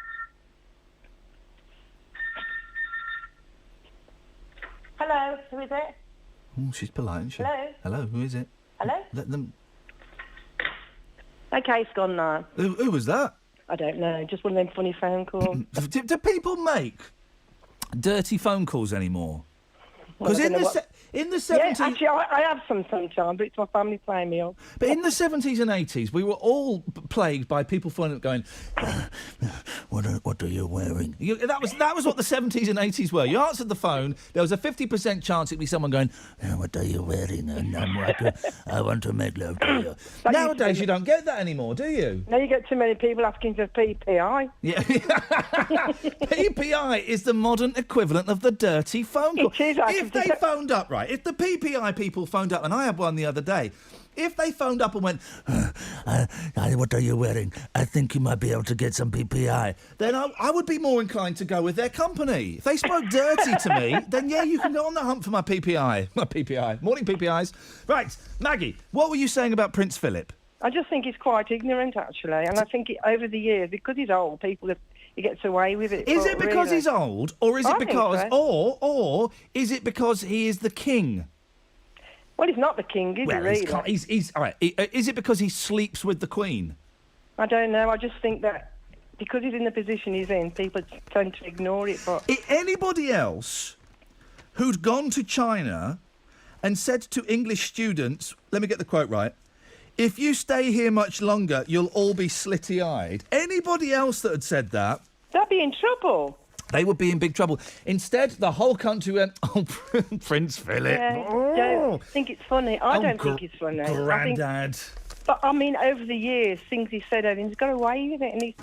Hello, who is it? Oh, she's polite, isn't she? Hello? Hello, who is it? Hello? Let them... Okay, it's gone now. Who was that? I don't know, just one of them funny phone calls. Do people make dirty phone calls anymore? Well, Because I don't know in the 70s... Yeah, actually, I have some sometimes, but it's my family playing me off. But in the 70s and 80s, we were all plagued by people phoning up going, what are you wearing? That was what the 70s and 80s were. You answered the phone, there was a 50% chance it'd be someone going, what are you wearing? And I want to make love to you. Nowadays, you don't get that anymore, do you? No, you get too many people asking for PPI. Yeah. PPI is the modern equivalent of the dirty phone call. It is, actually. If they phoned up, right, if the PPI people phoned up, and I had one the other day, if they phoned up and went, what are you wearing? I think you might be able to get some PPI. Then I would be more inclined to go with their company. If they spoke dirty to me, then yeah, you can go on the hunt for my PPI. My PPI. Morning, PPIs. Right, Maggie, what were you saying about Prince Philip? I just think he's quite ignorant, actually, and I think over the years, because he's old, he gets away with it. Is it because he's old, or is it because, or is it because he is the king? Well, he's not the king, is he, really? He's all right. Is it because he sleeps with the Queen? I don't know. I just think that because he's in the position he's in, people tend to ignore it. But anybody else who'd gone to China and said to English students, let me get the quote right, if you stay here much longer, you'll all be slitty-eyed. Anybody else that had said that... They'd be in trouble. They would be in big trouble. Instead, the whole country went, oh, Prince Philip. Yeah, don't think it's funny. I don't think it's funny. Grandad. But, I mean, over the years, things he said, and he's got away with it, and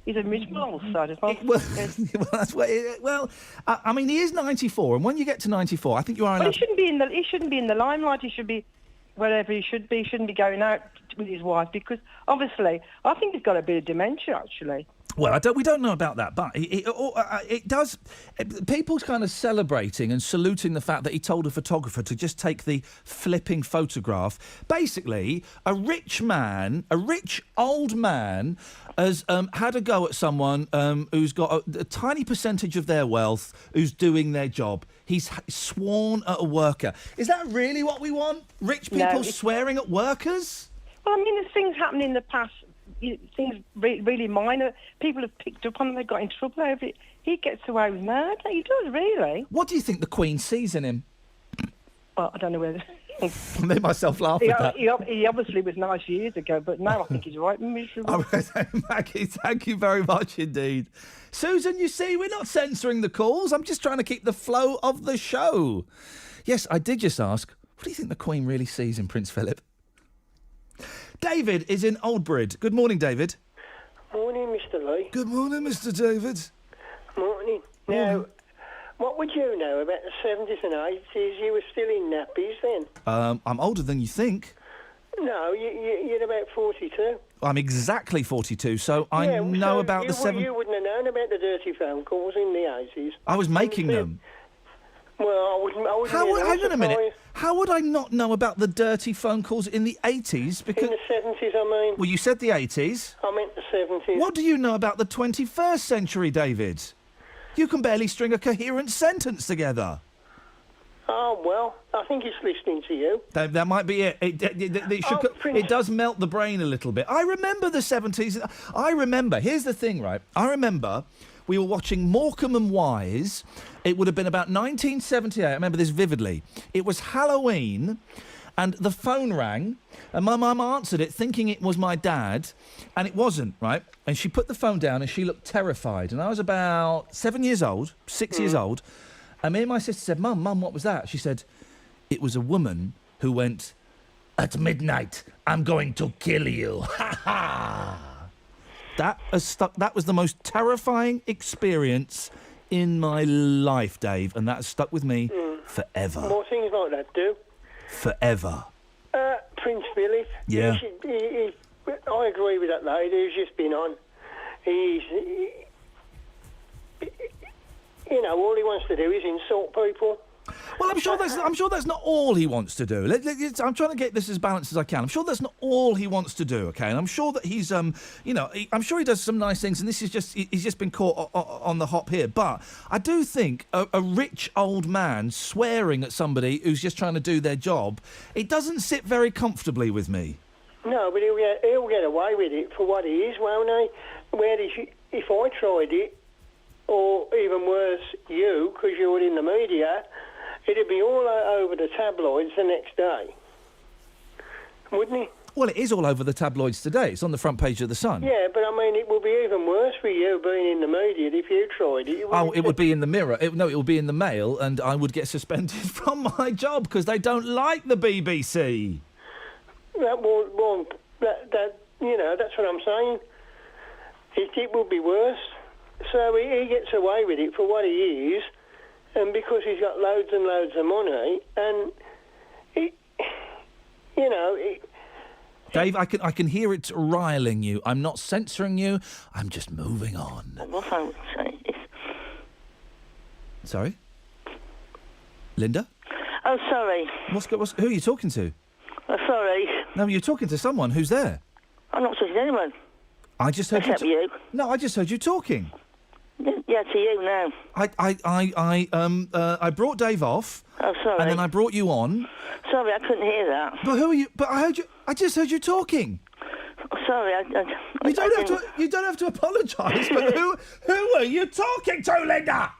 he's a miserable side as well. I mean, he is 94, and when you get to 94, I think you are... Well, he shouldn't be in the limelight. He should be... wherever he should be. He shouldn't be going out with his wife because, obviously, I think he's got a bit of dementia, actually. Well, we don't know about that, but it does... People's kind of celebrating and saluting the fact that he told a photographer to just take the flipping photograph. Basically, a rich old man has had a go at someone who's got a tiny percentage of their wealth, who's doing their job. He's sworn at a worker. Is that really what we want? Rich people swearing at workers? Well, I mean, there's things happening in the past, things really minor. People have picked up on them, they got in trouble over it. He gets away with murder. He does, really. What do you think the Queen sees in him? Well, I don't know whether... I made myself laugh at that. He obviously was nice years ago, but now I think he's right miserable. Maggie, thank you very much indeed. Susan, you see, we're not censoring the calls. I'm just trying to keep the flow of the show. Yes, I did just ask, what do you think the Queen really sees in Prince Philip? David is in Oldbridge. Good morning, David. Morning, Mr. Lee. Good morning, Mr. David. Morning. Now, what would you know about the 70s and 80s? You were still in nappies then. I'm older than you think. No, you're about 42. I'm exactly 42, so I know about the 70s. You wouldn't have known about the dirty phone calls in the 80s. I was making them. Well, I wouldn't Hang on a minute. How would I not know about the dirty phone calls in the 80s? Because in the 70s, I mean. Well, you said the 80s. I meant the 70s. What do you know about the 21st century, David? You can barely string a coherent sentence together. Oh, well, I think it's listening to you. That might be it. It does melt the brain a little bit. I remember the 70s. Here's the thing, right? I remember we were watching Morecambe and Wise. It would have been about 1978. I remember this vividly. It was Halloween, and the phone rang, and my mum answered it thinking it was my dad, and it wasn't, right? And she put the phone down, and she looked terrified. And I was about 7 years old, 6 years old, and me and my sister said, Mum, what was that? She said, it was a woman who went, at midnight, I'm going to kill you. Ha ha! That was the most terrifying experience in my life, Dave, and that has stuck with me forever. More things like that do. Forever. Prince Philip. Yeah. I agree with that lady who's just been on. All he wants to do is insult people. Well, I'm sure that's not all he wants to do. I'm trying to get this as balanced as I can. I'm sure that's not all he wants to do. Okay, and I'm sure that he's, I'm sure he does some nice things. And this is he's just been caught on the hop here. But I do think a rich old man swearing at somebody who's just trying to do their job, it doesn't sit very comfortably with me. No, but he'll get away with it for what he is, won't he? Whereas if I tried it, or even worse, you, because you're in the media, it'd be all over the tabloids the next day, wouldn't it? Well, it is all over the tabloids today. It's on the front page of The Sun. Yeah, but I mean, it would be even worse for you being in the media if you tried it. It would be in the Mirror. It would be in the Mail, and I would get suspended from my job because they don't like the BBC. That's what I'm saying. It would be worse. So he gets away with it for what he is, and because he's got loads and loads of money, and Dave, I can hear it riling you. I'm not censoring you. I'm just moving on. What I would say is... Sorry? Linda? Oh, sorry. Who are you talking to? Oh, sorry. No, you're talking to someone. Who's there? I'm not talking to anyone. I just heard Except you. No, I just heard you talking. Yeah, to you now. I brought Dave off. Oh, sorry. And then I brought you on. Sorry, I couldn't hear that. But who are you? But I heard you. I just heard you talking. Oh, sorry, You don't have to apologise. But who are you talking to, Linda?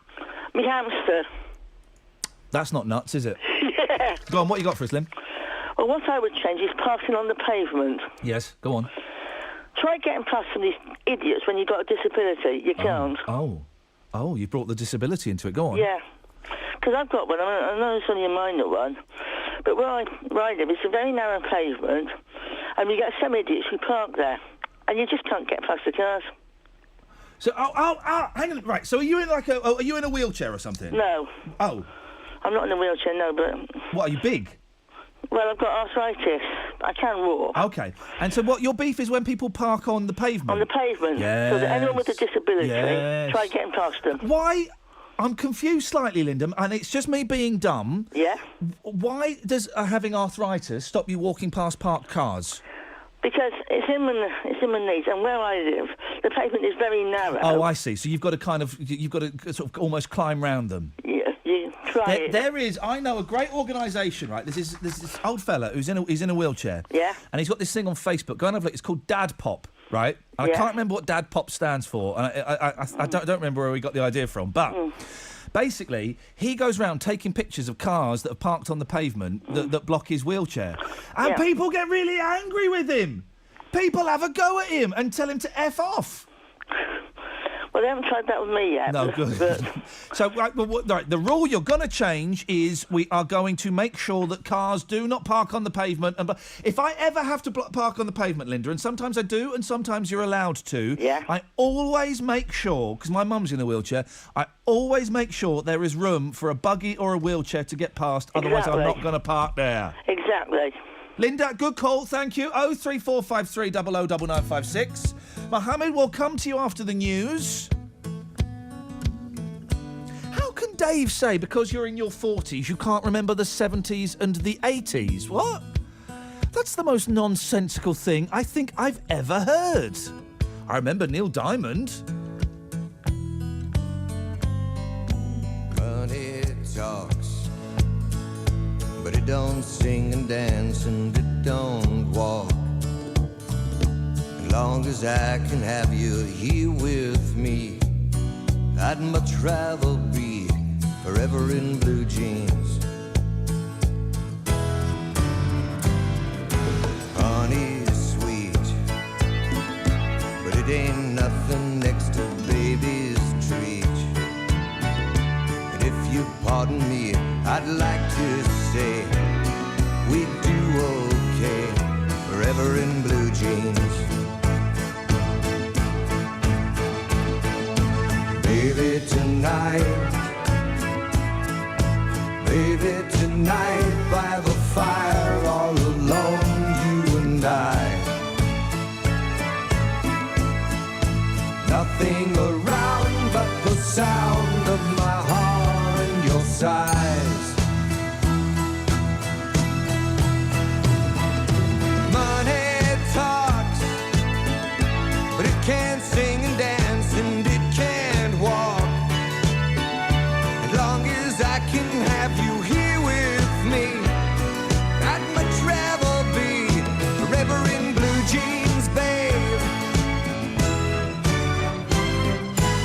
Me hamster. That's not nuts, is it? Yeah. Go on. What you got for us, Lim? Well, what I would change is parking on the pavement. Yes. Go on. Try getting past some of these idiots when you've got a disability. You can't. Oh, you brought the disability into it. Go on. Yeah. Because I've got one. I know it's only a minor one. But where I live, it's a very narrow pavement. And you get some idiots who park there. And you just can't get past the cars. So, hang on. Right, so are you in are you in a wheelchair or something? No. Oh. I'm not in a wheelchair, no, but... What, are you big? Well, I've got arthritis. I can walk. OK. And so what your beef is when people park on the pavement? On the pavement. Yes. So that anyone with a disability, yes. try getting past them. Why... I'm confused slightly, Linda, and it's just me being dumb. Yeah? Why does having arthritis stop you walking past parked cars? Because it's in my knees, and where I live, the pavement is very narrow. Oh, I see. So you've got to sort of almost climb round them. Yeah, you try it. There is, I know a great organisation, right? There's this old fella who's in a wheelchair. Yeah. And he's got this thing on Facebook. Go and have a look. It's called Dad Pop, right? And yeah. I can't remember what Dad Pop stands for. And I don't remember where we got the idea from, but. Basically, he goes round taking pictures of cars that have parked on the pavement that block his wheelchair. And people get really angry with him. People have a go at him and tell him to F off. Well, they haven't tried that with me yet. No, good. But So, right, the rule you're going to change is we are going to make sure that cars do not park on the pavement. And if I ever have to park on the pavement, Linda, and sometimes I do, and sometimes you're allowed to, I always make sure, because my mum's in a wheelchair, I always make sure there is room for a buggy or a wheelchair to get past. Otherwise, I'm not going to park there. Exactly. Linda, good call, thank you. 03453 009956. Mohammed, we'll come to you after the news. How can Dave say, because you're in your 40s, you can't remember the 70s and the 80s? What? That's the most nonsensical thing I think I've ever heard. I remember Neil Diamond. Money talks, but it don't sing and dance and it don't walk. As long as I can have you here with me, I'd much rather be forever in blue jeans. Honey's sweet, but it ain't nothing next to baby's treat. And if you pardon me, I'd like to say we do okay forever in blue jeans. Baby, tonight, by the fire, all alone, you and I. Nothing around but the sound of my heart and your sighs. Money talks, but it can't sing and dance and it can't walk. As long as I can have you here with me, I'd much rather be forever in blue jeans, babe.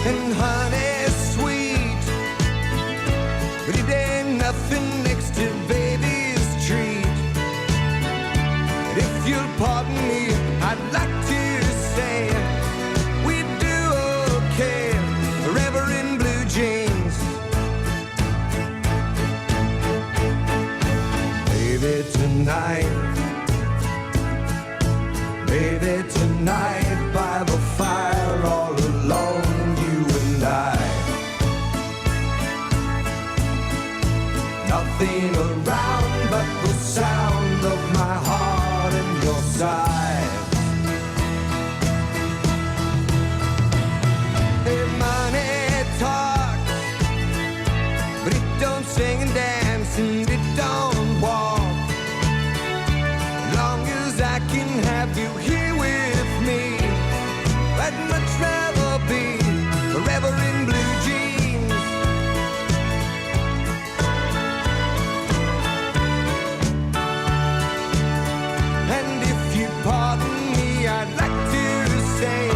And honey's sweet, but it ain't nothing next to baby's treat. And if you'll pardon me, I'd like to say we do okay forever in blue jeans. Baby, tonight, by the fire, all alone, you and I. Nothing around but the sound of my heart and your sighs. Hey, money talks, but it don't sing and dance and it don't walk. As long as I can have you here with me, I'd much rather be forever in blue jeans. And if you pardon me, I'd like to say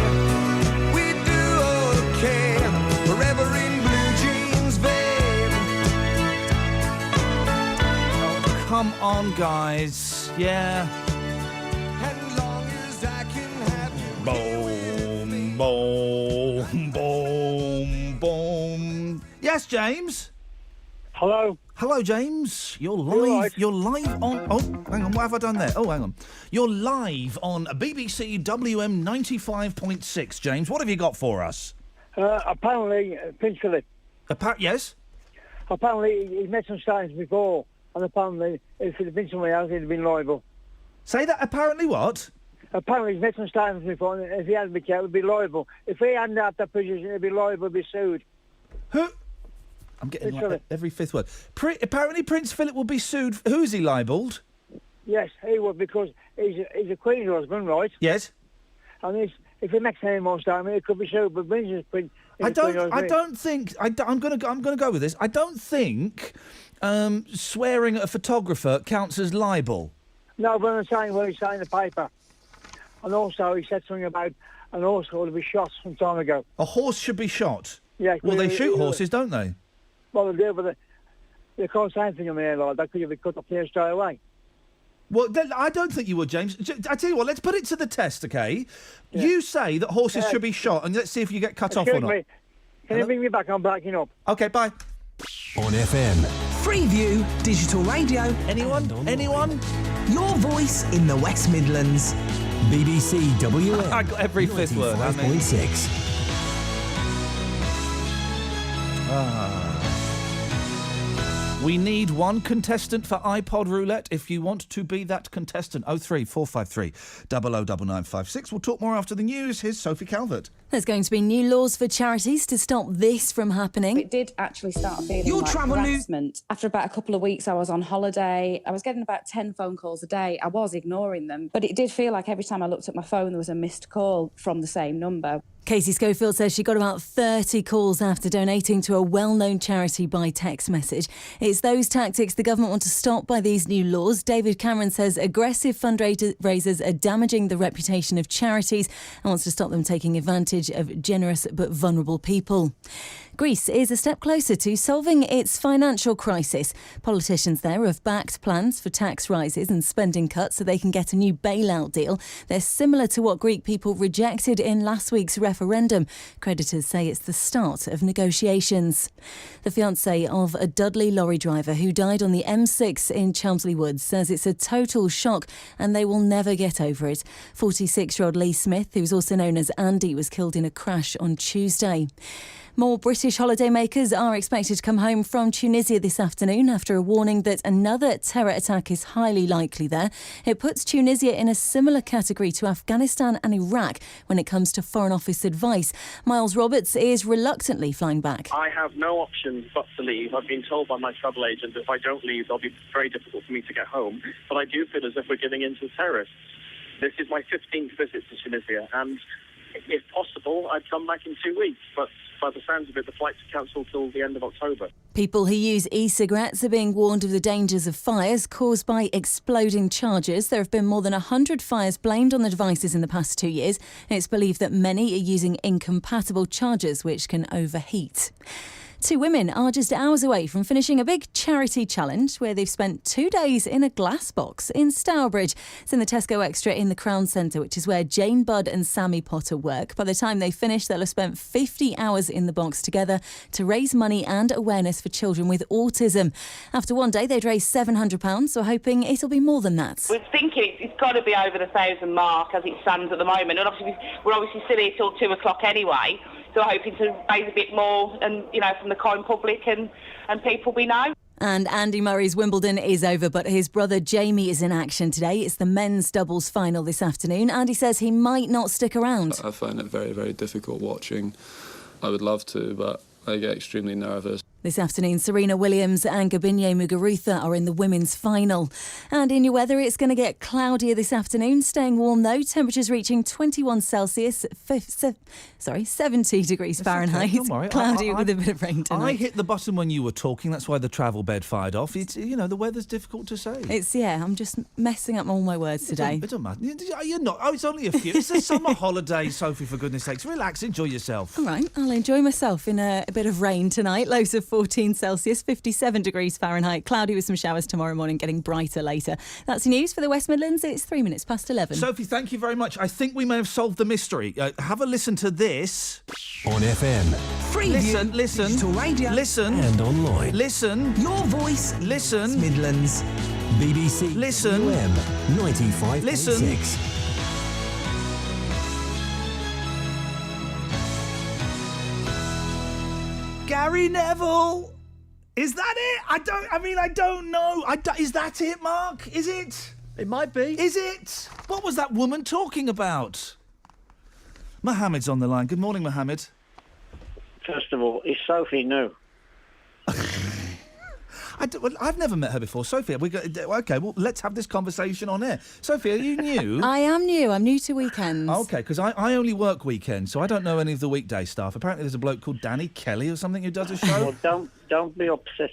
we do okay forever in blue jeans, babe. Come on, guys. Yeah. As long as I can have you Boom, boom, boom, boom. Yes, James. Hello. Hello, James. You're live. You all right? You're live on. Oh, hang on. What have I done there? Oh, hang on. You're live on BBC WM 95.6. James, what have you got for us? Apparently, Prince Philip. Yes. Apparently, he's met some signs before, and apparently, if it had been somewhere else, he'd have been liable. Say that. Apparently, what? Apparently, he's met some signs before, and if he hadn't been careful, he'd be liable. If he hadn't had that position, he'd be liable, he'd be sued. Who? I'm getting Prince like Philip. every fifth word. Apparently, Prince Philip will be sued. Who's he libelled? Yes, he would, because he's a Queen's husband, right? Yes. And if he makes any more time, he could be sued. But Windsor Queen. I don't think. I'm going to go with this. I don't think swearing at a photographer counts as libel. No, but I'm saying what he signed in the paper, and also he said something about an horse ought to be shot some time ago. A horse should be shot. Yeah. Well, they shoot horses, don't they? Well, they do, but they can't say anything on the air like that because you'll be cut off here straight away. Well, I don't think you would, James. I tell you what, let's put it to the test, okay? Yeah. You say that horses should be shot, and let's see if you get cut off or not. Me. Can you bring me back? I'm backing up. Okay, bye. On FM. Freeview Digital Radio. Anyone? Your voice in the West Midlands. BBC WM. I got every fifth word. 95.6. We need one contestant for iPod Roulette. If you want to be that contestant, 03453 009956. We'll talk more after the news. Here's Sophie Calvert. There's going to be new laws for charities to stop this from happening. It did actually start feeling like harassment. After about a couple of weeks, I was on holiday. I was getting about 10 phone calls a day. I was ignoring them, but it did feel like every time I looked at my phone, there was a missed call from the same number. Casey Schofield says she got about 30 calls after donating to a well-known charity by text message. It's those tactics the government want to stop by these new laws. David Cameron says aggressive fundraisers are damaging the reputation of charities and wants to stop them taking advantage of generous but vulnerable people. Greece is a step closer to solving its financial crisis. Politicians there have backed plans for tax rises and spending cuts so they can get a new bailout deal. They're similar to what Greek people rejected in last week's referendum. Creditors say it's the start of negotiations. The fiancé of a Dudley lorry driver who died on the M6 in Chelmsley Woods says it's a total shock and they will never get over it. 46-year-old Lee Smith, who's also known as Andy, was killed in a crash on Tuesday. More British holidaymakers are expected to come home from Tunisia this afternoon after a warning that another terror attack is highly likely there. It puts Tunisia in a similar category to Afghanistan and Iraq when it comes to Foreign Office advice. Miles Roberts is reluctantly flying back. I have no option but to leave. I've been told by my travel agent that if I don't leave, it'll be very difficult for me to get home. But I do feel as if we're giving in to the terrorists. This is my 15th visit to Tunisia, and if possible, I'd come back in 2 weeks. But by the sounds of it, the flight's cancelled till the end of October. People who use e-cigarettes are being warned of the dangers of fires caused by exploding charges. There have been more than 100 fires blamed on the devices in the past 2 years. It's believed that many are using incompatible chargers which can overheat. Two women are just hours away from finishing a big charity challenge where they've spent 2 days in a glass box in Stourbridge. It's in the Tesco Extra in the Crown Centre, which is where Jane Budd and Sammy Potter work. By the time they finish, they'll have spent 50 hours in the box together to raise money and awareness for children with autism. After one day, they'd raised £700, so hoping it'll be more than that. We're thinking it's got to be over the 1,000 mark as it stands at the moment. And obviously, we're obviously still here till 2 o'clock anyway. So hoping to raise a bit more and, from the kind public and people we know. And Andy Murray's Wimbledon is over, but his brother Jamie is in action today. It's the men's doubles final this afternoon. Andy says he might not stick around. I find it very, very difficult watching. I would love to, but I get extremely nervous. This afternoon, Serena Williams and Gabinho Muguruza are in the women's final. And in your weather, it's going to get cloudier this afternoon. Staying warm, though. Temperatures reaching 21 Celsius, 70 degrees Fahrenheit. Okay, don't worry. Cloudy with a bit of rain tonight. I hit the button when you were talking. That's why the travel bed fired off. It's, the weather's difficult to say. I'm just messing up all my words today. It don't matter. You're not. Oh, it's only a few. It's a summer holiday, Sophie, for goodness sakes. Relax, enjoy yourself. All right, I'll enjoy myself in a bit of rain tonight. Lows of 14 Celsius, 57 degrees Fahrenheit. Cloudy with some showers tomorrow morning, getting brighter later. That's news for the West Midlands. It's 3 minutes past 11. Sophie, thank you very much. I think we may have solved the mystery. Have a listen to this. On FM. Freeview. Listen. Digital Radio. Listen. And online. Listen. Your voice. Listen. Midlands. BBC Listen. WM 95.6. Listen. Gary Neville. Is that it? I don't know. Is that it, Mark? Is it? It might be. Is it? What was that woman talking about? Mohammed's on the line. Good morning, Mohammed. First of all, is Sophie new? I've never met her before. Sophia, okay, well, let's have this conversation on air. Sophia, are you new? I am new. I'm new to weekends. Okay, because I only work weekends, so I don't know any of the weekday staff. Apparently there's a bloke called Danny Kelly or something who does a show. Well, don't be upset,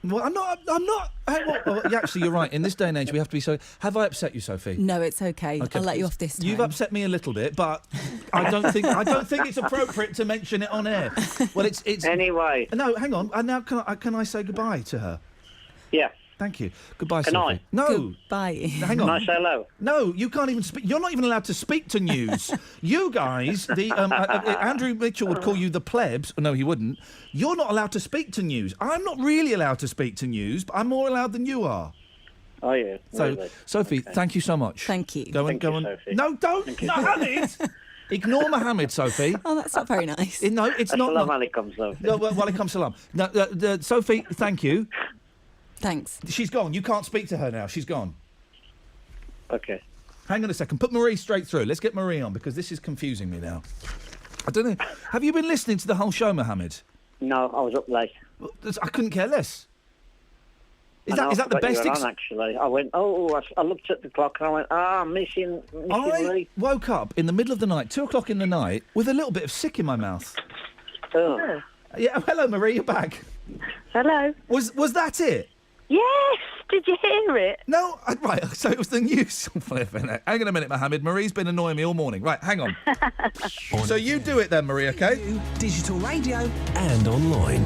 Well, I'm not. Hey, actually, you're right. In this day and age, we have to be so... Have I upset you, Sophie? No, it's okay. I'll let you off this time. You've upset me a little bit, but I don't think it's appropriate to mention it on air. Well, it's Anyway. No, hang on. Now can I say goodbye to her? Yeah. Thank you. Goodbye, Can Sophie. I? No. Goodbye. Hang on. Can I say hello? No, you can't even speak. You're not even allowed to speak to news. You guys, Andrew Mitchell would call you the plebs. No, he wouldn't. You're not allowed to speak to news. I'm not really allowed to speak to news, but I'm more allowed than you are. Oh, yeah. So, Really? Sophie, thank you so much. Thank you. Go on. Sophie. No, don't. Mohammed! Ignore Mohammed, Sophie. Oh, that's not very nice. No, it's not. Assalamu alaikum, Sophie. No, walaikum salam. No, Sophie, thank you. Thanks. She's gone. You can't speak to her now. She's gone. Okay. Hang on a second. Put Marie straight through. Let's get Marie on because this is confusing me now. I don't know. Have you been listening to the whole show, Mohammed? No, I was up late. I couldn't care less. Is that the best? Actually, I went. I looked at the clock and I went. I'm missing Lee. Woke up in the middle of the night, 2:00 in the night, with a little bit of sick in my mouth. Oh. Yeah. Hello, Marie. You're back. Hello. Was that it? Yes. Did you hear it? No. Right. So it was the news. Hang on a minute, Mohammed. Marie's been annoying me all morning. Right. Hang on. So you do it then, Marie. Okay. Digital radio And online.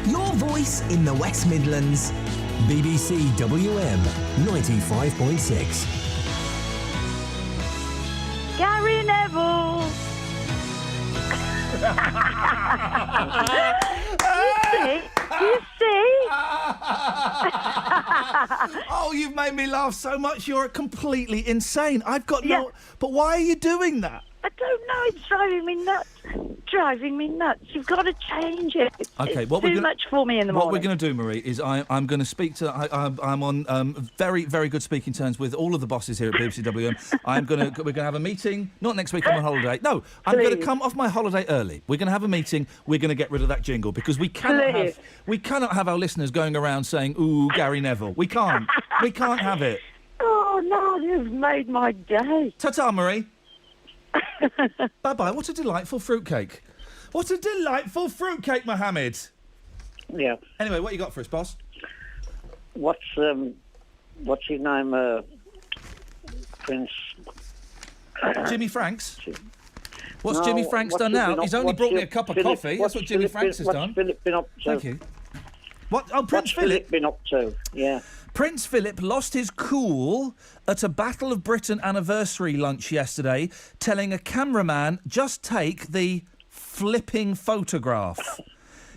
Your voice in the West Midlands. BBC WM 95.6. Gary Neville. You see? Oh, you've made me laugh so much. You're completely insane. I've got no... But why are you doing that? I don't know. It's driving me nuts. You've got to change it. Okay, it's too much for me in the morning. What we're going to do, Marie, is I'm going to speak to... I'm on very, very good speaking terms with all of the bosses here at BBC WM. We're going to have a meeting, not next week, I'm on holiday. No, I'm going to come off my holiday early. We're going to have a meeting. We're going to get rid of that jingle because we cannot have our listeners going around saying, ooh, Gary Neville. We can't. We can't have it. Oh, no, you've made my day. Ta-ta, Marie. Bye-bye. What a delightful fruitcake. What a delightful fruitcake, Mohammed. Yeah. Anyway, what you got for us, boss? What's his name? Prince... Jimmy Franks? What's Jimmy Franks done now? He's only brought me a cup of coffee. That's what Jimmy Franks has done. What's Philip been up to? Thank you. What? Oh, Prince Philip been up to? Yeah. Prince Philip lost his cool at a Battle of Britain anniversary lunch yesterday, telling a cameraman, just take the flipping photograph.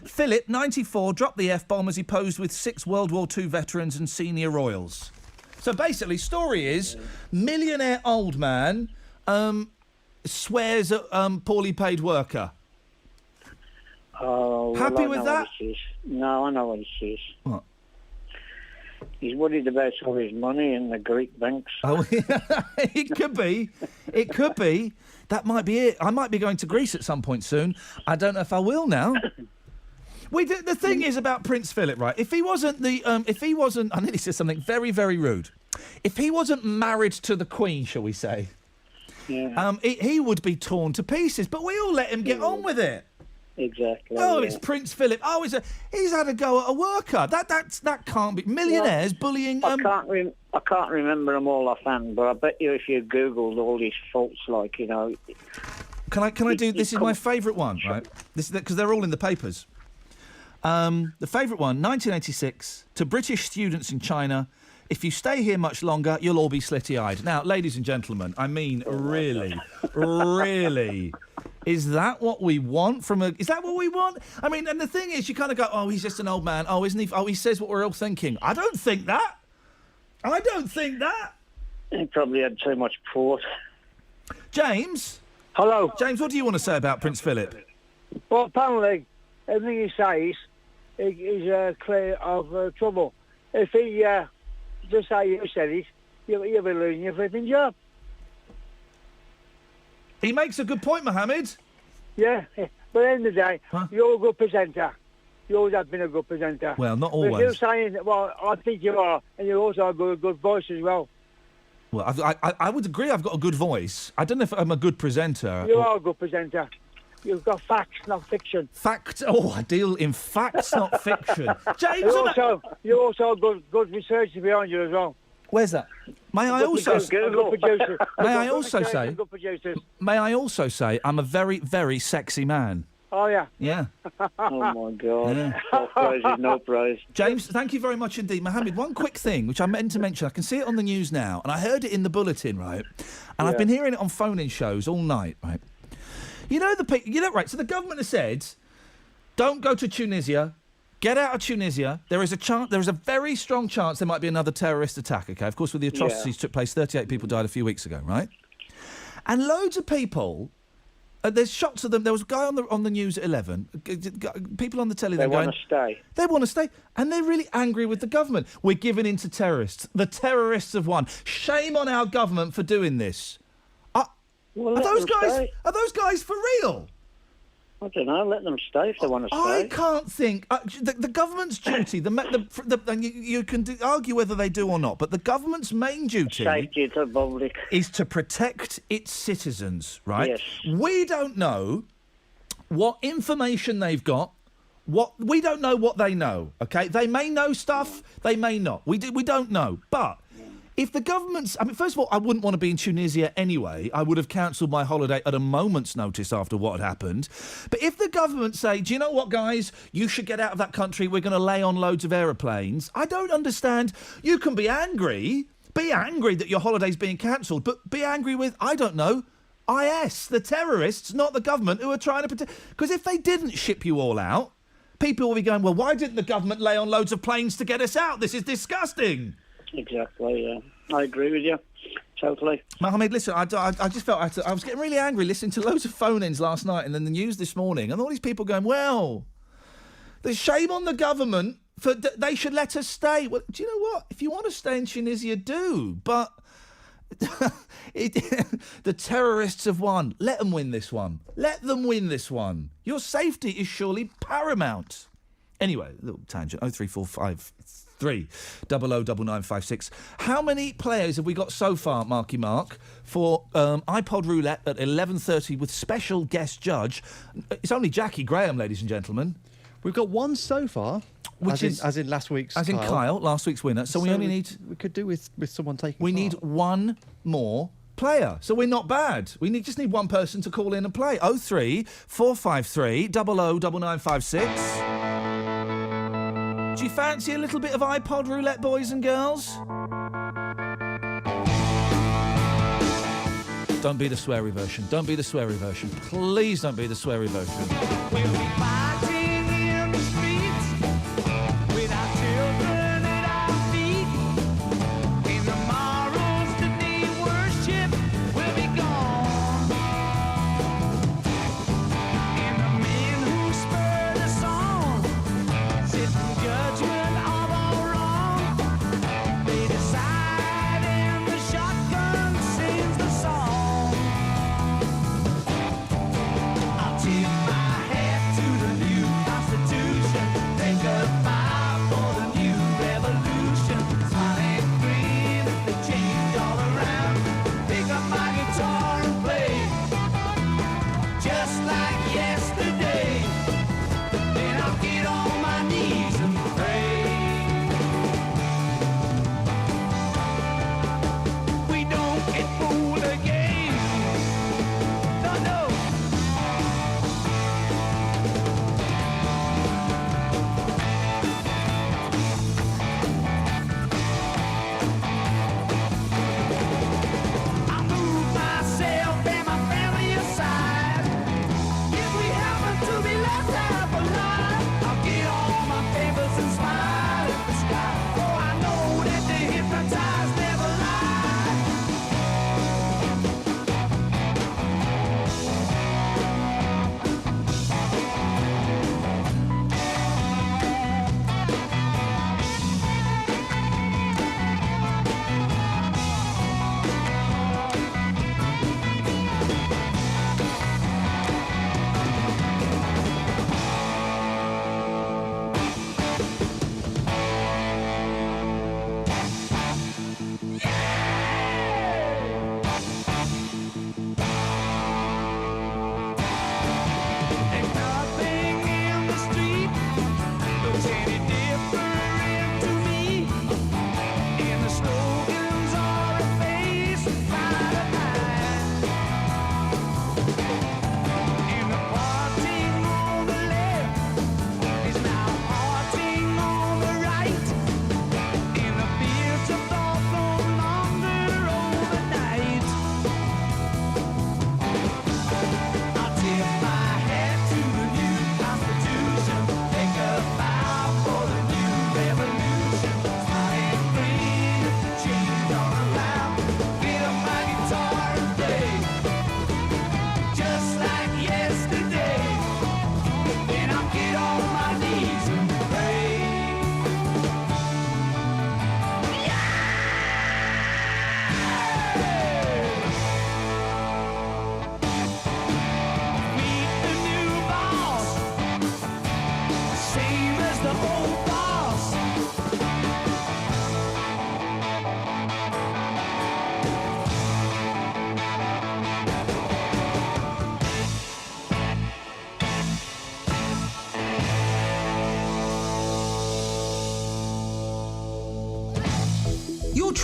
Philip, 94, dropped the F-bomb as he posed with 6 World War II veterans and senior royals. So basically, story is, millionaire old man swears at poorly paid worker. Oh, happy with that? No, I know what he says. What? He's worried about all his money in the Greek banks. Oh, it could be. It could be. That might be it. I might be going to Greece at some point soon. I don't know if I will now. The thing is about Prince Philip, right? If he wasn't, I nearly said something very, very rude. If he wasn't married to the Queen, shall we say, he would be torn to pieces. But we all let him get on with it. Exactly. Oh, it's Prince Philip. Oh, he's had a go at a worker. That can't be. Millionaires bullying. I can't remember them all offhand, but I bet you if you Googled all these faults, like, you know. Can I do? This is my favourite one, right? This because they're all in the papers. The favourite one, 1986, to British students in China. If you stay here much longer, you'll all be slitty-eyed. Now, ladies and gentlemen, I mean, really, really. Is that what we want is that what we want? I mean, and the thing is, you kind of go, oh, he's just an old man. Oh, isn't he? Oh, he says what we're all thinking. I don't think that. He probably had too much port. James? Hello. James, what do you want to say about Prince Philip? Well, apparently, everything he says is clear of trouble. If he, just how you said it, you'll be losing your flipping job. He makes a good point, Mohammed. Yeah, but at the end of the day, you're a good presenter. You always have been a good presenter. Well, not But always. if you're saying, well, I think you are, and you also have a good voice as well. Well, I would agree I've got a good voice. I don't know if I'm a good presenter. You are a good presenter. You've got facts, not fiction. Facts? Oh, I deal in facts, not fiction. James, you also a good researcher behind you as well. Where's that? May I also May I also say I'm a very, very sexy man. Oh, yeah. Yeah. Oh, my God. Yeah. No prizes, no prize. James, thank you very much indeed. Mohammed, one quick thing, which I meant to mention. I can see it on the news now, and I heard it in the bulletin, right? And I've been hearing it on phone-in shows all night, right? Right, so the government has said, don't go to Tunisia, get out of Tunisia. There is a very strong chance there might be another terrorist attack, OK? Of course, with the atrocities took place, 38 people died a few weeks ago, right? And loads of people... there's shots of them. There was a guy on the news at 11. People on the telly. They want to stay. They want to stay, and they're really angry with the government. We're giving in to terrorists. The terrorists have won. Shame on our government for doing this. Are those guys for real? I don't know. Let them stay if they want to stay. I can't think. The government's duty. And you can argue whether they do or not, but the government's main duty Safety to the public is to protect its citizens. Right? Yes. We don't know what information they've got. We don't know what they know. Okay, they may know stuff. They may not. We don't know. But if the government's... first of all, I wouldn't want to be in Tunisia anyway. I would have cancelled my holiday at a moment's notice after what had happened. But if the government say, do you know what, guys? You should get out of that country. We're going to lay on loads of aeroplanes. I don't understand. You can be angry. Be angry that your holiday's being cancelled. But be angry with, I don't know, IS, the terrorists, not the government, who are trying to protect... Because if they didn't ship you all out, people will be going, well, why didn't the government lay on loads of planes to get us out? This is disgusting. Exactly, yeah. I agree with you. Totally. Mohammed, listen, I just felt I was getting really angry listening to loads of phone-ins last night and then the news this morning, and all these people going, well, there's shame on the government for they should let us stay. Well, do you know what? If you want to stay in Tunisia, do. But the terrorists have won. Let them win this one. Let them win this one. Your safety is surely paramount. Anyway, a little tangent. 03453 009956. How many players have we got so far, Marky Mark, for iPod Roulette at 11:30 with special guest judge? It's only Jackie Graham, ladies and gentlemen. We've got one so far, as in last week's As in Kyle, last week's winner. So we only need... We could do with someone taking We part. need one more player. So we're not bad. We just need one person to call in and play. 03453 009956. Do you fancy a little bit of iPod Roulette, boys and girls? Don't be the sweary version. Don't be the sweary version. Please don't be the sweary version. We'll be fighting in the streets with our children at our feet. In tomorrow's today worship will be gone. And the men who spurred us on sit in judgment of all wrong. They decide and the shotgun sings the song. I'll tip my hat to the new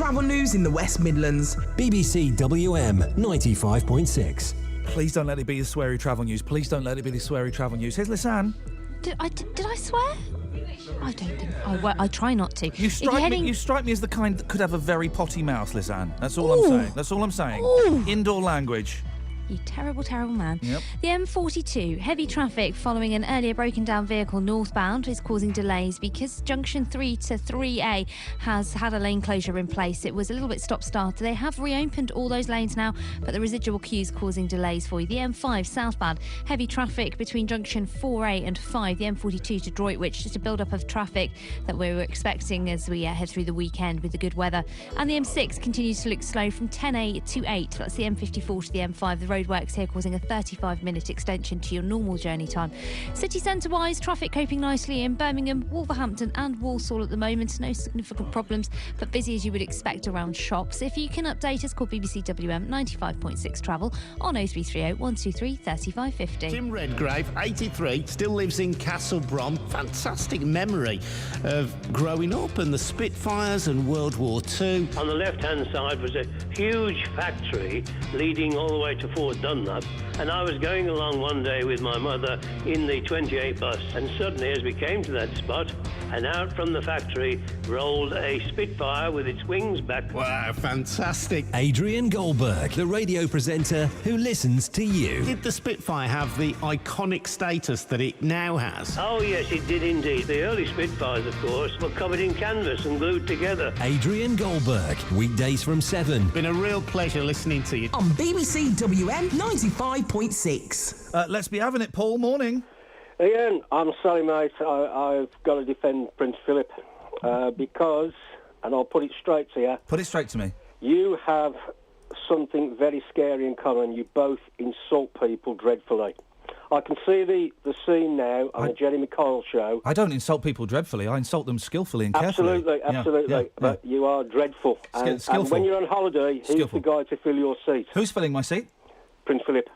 travel news in the West Midlands. BBC WM 95.6. Please don't let it be the sweary travel news. Please don't let it be the sweary travel news. Here's Lisanne. Did I swear? I don't think. I try not to. You strike me as the kind that could have a very potty mouth, Lisanne. That's all I'm saying. That's all I'm saying. Ooh. Indoor language. You terrible, terrible man. Yep. The M42, heavy traffic following an earlier broken down vehicle northbound is causing delays because junction 3 to 3A has had a lane closure in place. It was a little bit stop-start. They have reopened all those lanes now, but the residual queues causing delays for you. The M5 southbound, heavy traffic between junction 4A and 5. The M42 to Droitwich, just a build-up of traffic that we were expecting as we head through the weekend with the good weather. And the M6 continues to look slow from 10A to 8. That's the M54 to the M5. The roadworks here causing a 35-minute extension to your normal journey time. City centre-wise, traffic coping nicely in Birmingham, Wolverhampton and Walsall at the moment. No significant problems, but busy as you would expect around shops. If you can update us, call BBC WM 95.6 travel on 0330 123 3550. Tim Redgrave, 83, still lives in Castle Brom. Fantastic memory of growing up and the Spitfires and World War II. On the left-hand side was a huge factory leading all the way to Fort Dunlop, and I was going along one day with my mother in the 28 bus, and suddenly as we came to that spot, and out from the factory rolled a Spitfire with its wings back. Wow, fantastic. Adrian Goldberg, the radio presenter who listens to you. Did the Spitfire have the iconic status that it now has? Oh yes, it did indeed. The early Spitfires, of course, were covered in canvas and glued together. Adrian Goldberg, weekdays from 7. Been a real pleasure listening to you. On BBC WM 95.6. Let's be having it, Paul. Morning. Iain, I'm sorry, mate. I've got to defend Prince Philip because, and I'll put it straight to you. Put it straight to me. You have something very scary in common. You both insult people dreadfully. I can see the scene now on the Jeremy Kyle show. I don't insult people dreadfully. I insult them skillfully and carefully. Absolutely. Yeah. But you are dreadful. And when you're on holiday, who's the guy to fill your seat? Who's filling my seat? Prince Philip.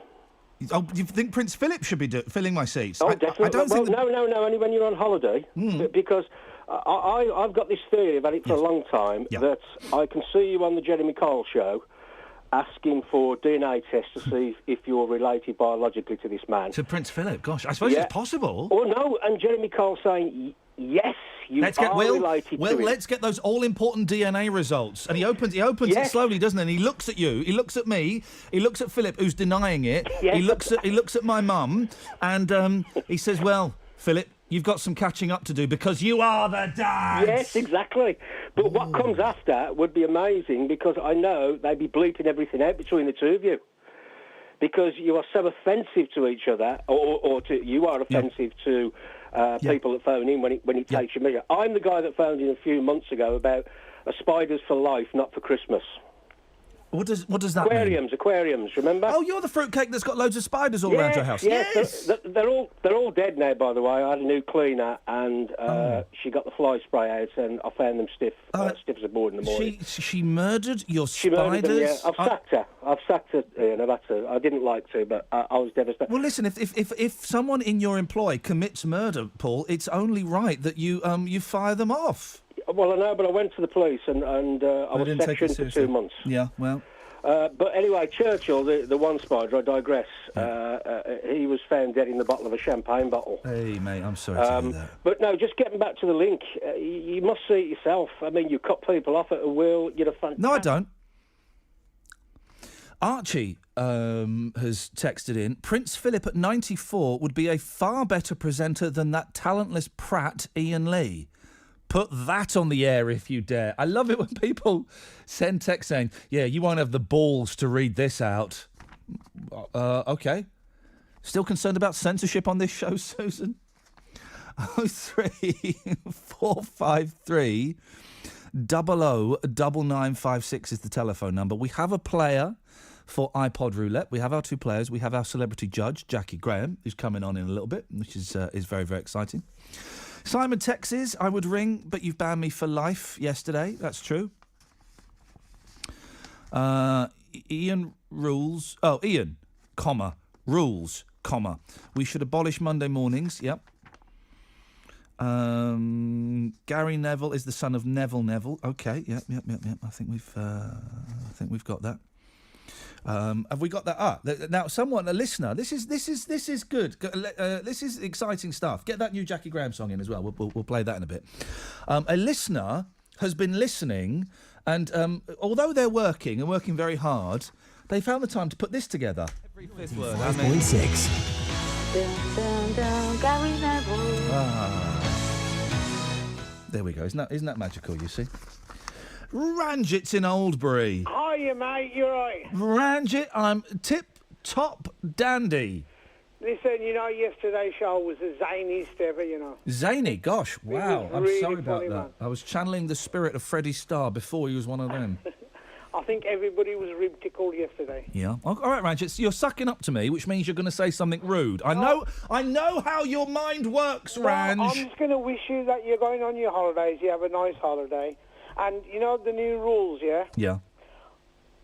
Oh, you think Prince Philip should be filling my seats? Oh, definitely. I don't think no, only when you're on holiday. Because I've got this theory about it for a long time, that I can see you on the Jeremy Kyle show asking for DNA tests to see if you're related biologically to this man. To Prince Philip? Gosh, I suppose it's possible. Oh, no, and Jeremy Kyle saying, yes, you are related to him. Let's get those all-important DNA results. And he opens it slowly, doesn't he? And he looks at you, he looks at me, he looks at Philip, who's denying it, he looks at my mum, and he says, well, Philip, you've got some catching up to do because you are the dad. Yes, exactly. But what comes after would be amazing because I know they'd be bleeping everything out between the two of you because you are so offensive to each other, you are offensive to people that phone in when it takes your measure. I'm the guy that phoned in a few months ago about spiders for life, not for Christmas. What does that mean? Aquariums, remember? Oh, you're the fruitcake that's got loads of spiders all around your house. Yes. They're all dead now, by the way. I had a new cleaner and she got the fly spray out and I found them stiff as a board in the morning. She murdered your spiders? Murdered them, yeah. I've sacked her, Ian. I didn't like to, but I was devastated. Well, listen, if someone in your employ commits murder, Paul, it's only right that you fire them off. Well, I know, but I went to the police and I was sectioned for 2 months. Yeah, well. But anyway, Churchill, the one spider, I digress, he was found dead in the bottle of a champagne bottle. Hey, mate, I'm sorry to hear that. But no, just getting back to the link, you must see it yourself. I mean, you cut people off at a will, you're a fantastic... No, I don't. Archie has texted in, Prince Philip at 94 would be a far better presenter than that talentless prat Iain Lee. Put that on the air if you dare. I love it when people send text saying, yeah, you won't have the balls to read this out. OK. Still concerned about censorship on this show, Susan? 03453 009956 is the telephone number. We have a player for iPod Roulette. We have our two players. We have our celebrity judge, Jackie Graham, who's coming on in a little bit, which is very, very exciting. Simon texts, I would ring, but you've banned me for life yesterday. That's true. Iain rules... Oh, Iain, comma, rules, comma. We should abolish Monday mornings, yep. Gary Neville is the son of Neville Neville. Okay, yep. I think we've got that. Have we got that? Now, a listener. This is good. This is exciting stuff. Get that new Jackie Graham song in as well. We'll play that in a bit. A listener has been listening, and although they're working very hard, they found the time to put this together. Every fifth word. 5.6. Gary Neville. There we go. Isn't that magical? You see. Ranjit's in Oldbury. Hiya, mate. You're right. Ranjit, I'm tip-top dandy. Listen, yesterday's show was the zaniest ever, Zany? Gosh, wow. I'm really sorry about funny, that. man. I was channeling the spirit of Freddie Starr before he was one of them. I think everybody was rib tickled yesterday. Yeah. All right, Ranjit, you're sucking up to me, which means you're going to say something rude. I know how your mind works, Ranj. I'm just going to wish you that you're going on your holidays. You have a nice holiday. And, the new rules, yeah? Yeah.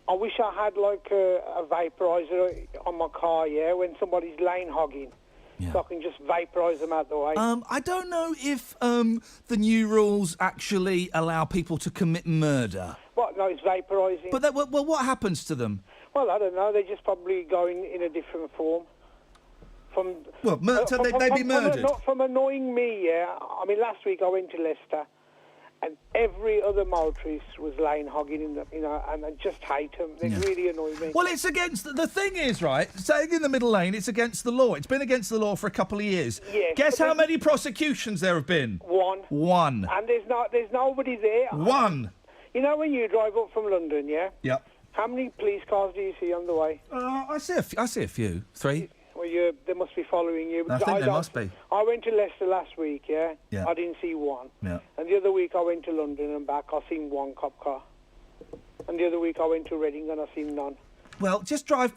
I wish I had, a vaporiser on my car, yeah, when somebody's lane hogging. Yeah. So I can just vaporise them out the way. I don't know if the new rules actually allow people to commit murder. What? No, it's vaporising. But what happens to them? Well, I don't know. They just probably go in a different form. They'd be murdered? Not from annoying me, yeah. I mean, last week I went to Leicester, and every other motorist was lane hogging in and I just hate them. They really annoy me. Well, it's against... The thing is, right, staying in the middle lane, it's against the law. It's been against the law for a couple of years. Yes. Guess how many prosecutions there have been? One. And there's nobody there. One. When you drive up from London, yeah? Yep. How many police cars do you see on the way? I see a few. 3. Well, they must be following you. I think they must be. I went to Leicester last week, yeah? Yeah. I didn't see one. Yeah. And the other week I went to London and back, I seen one cop car. And the other week I went to Reading and I seen none. Well, just drive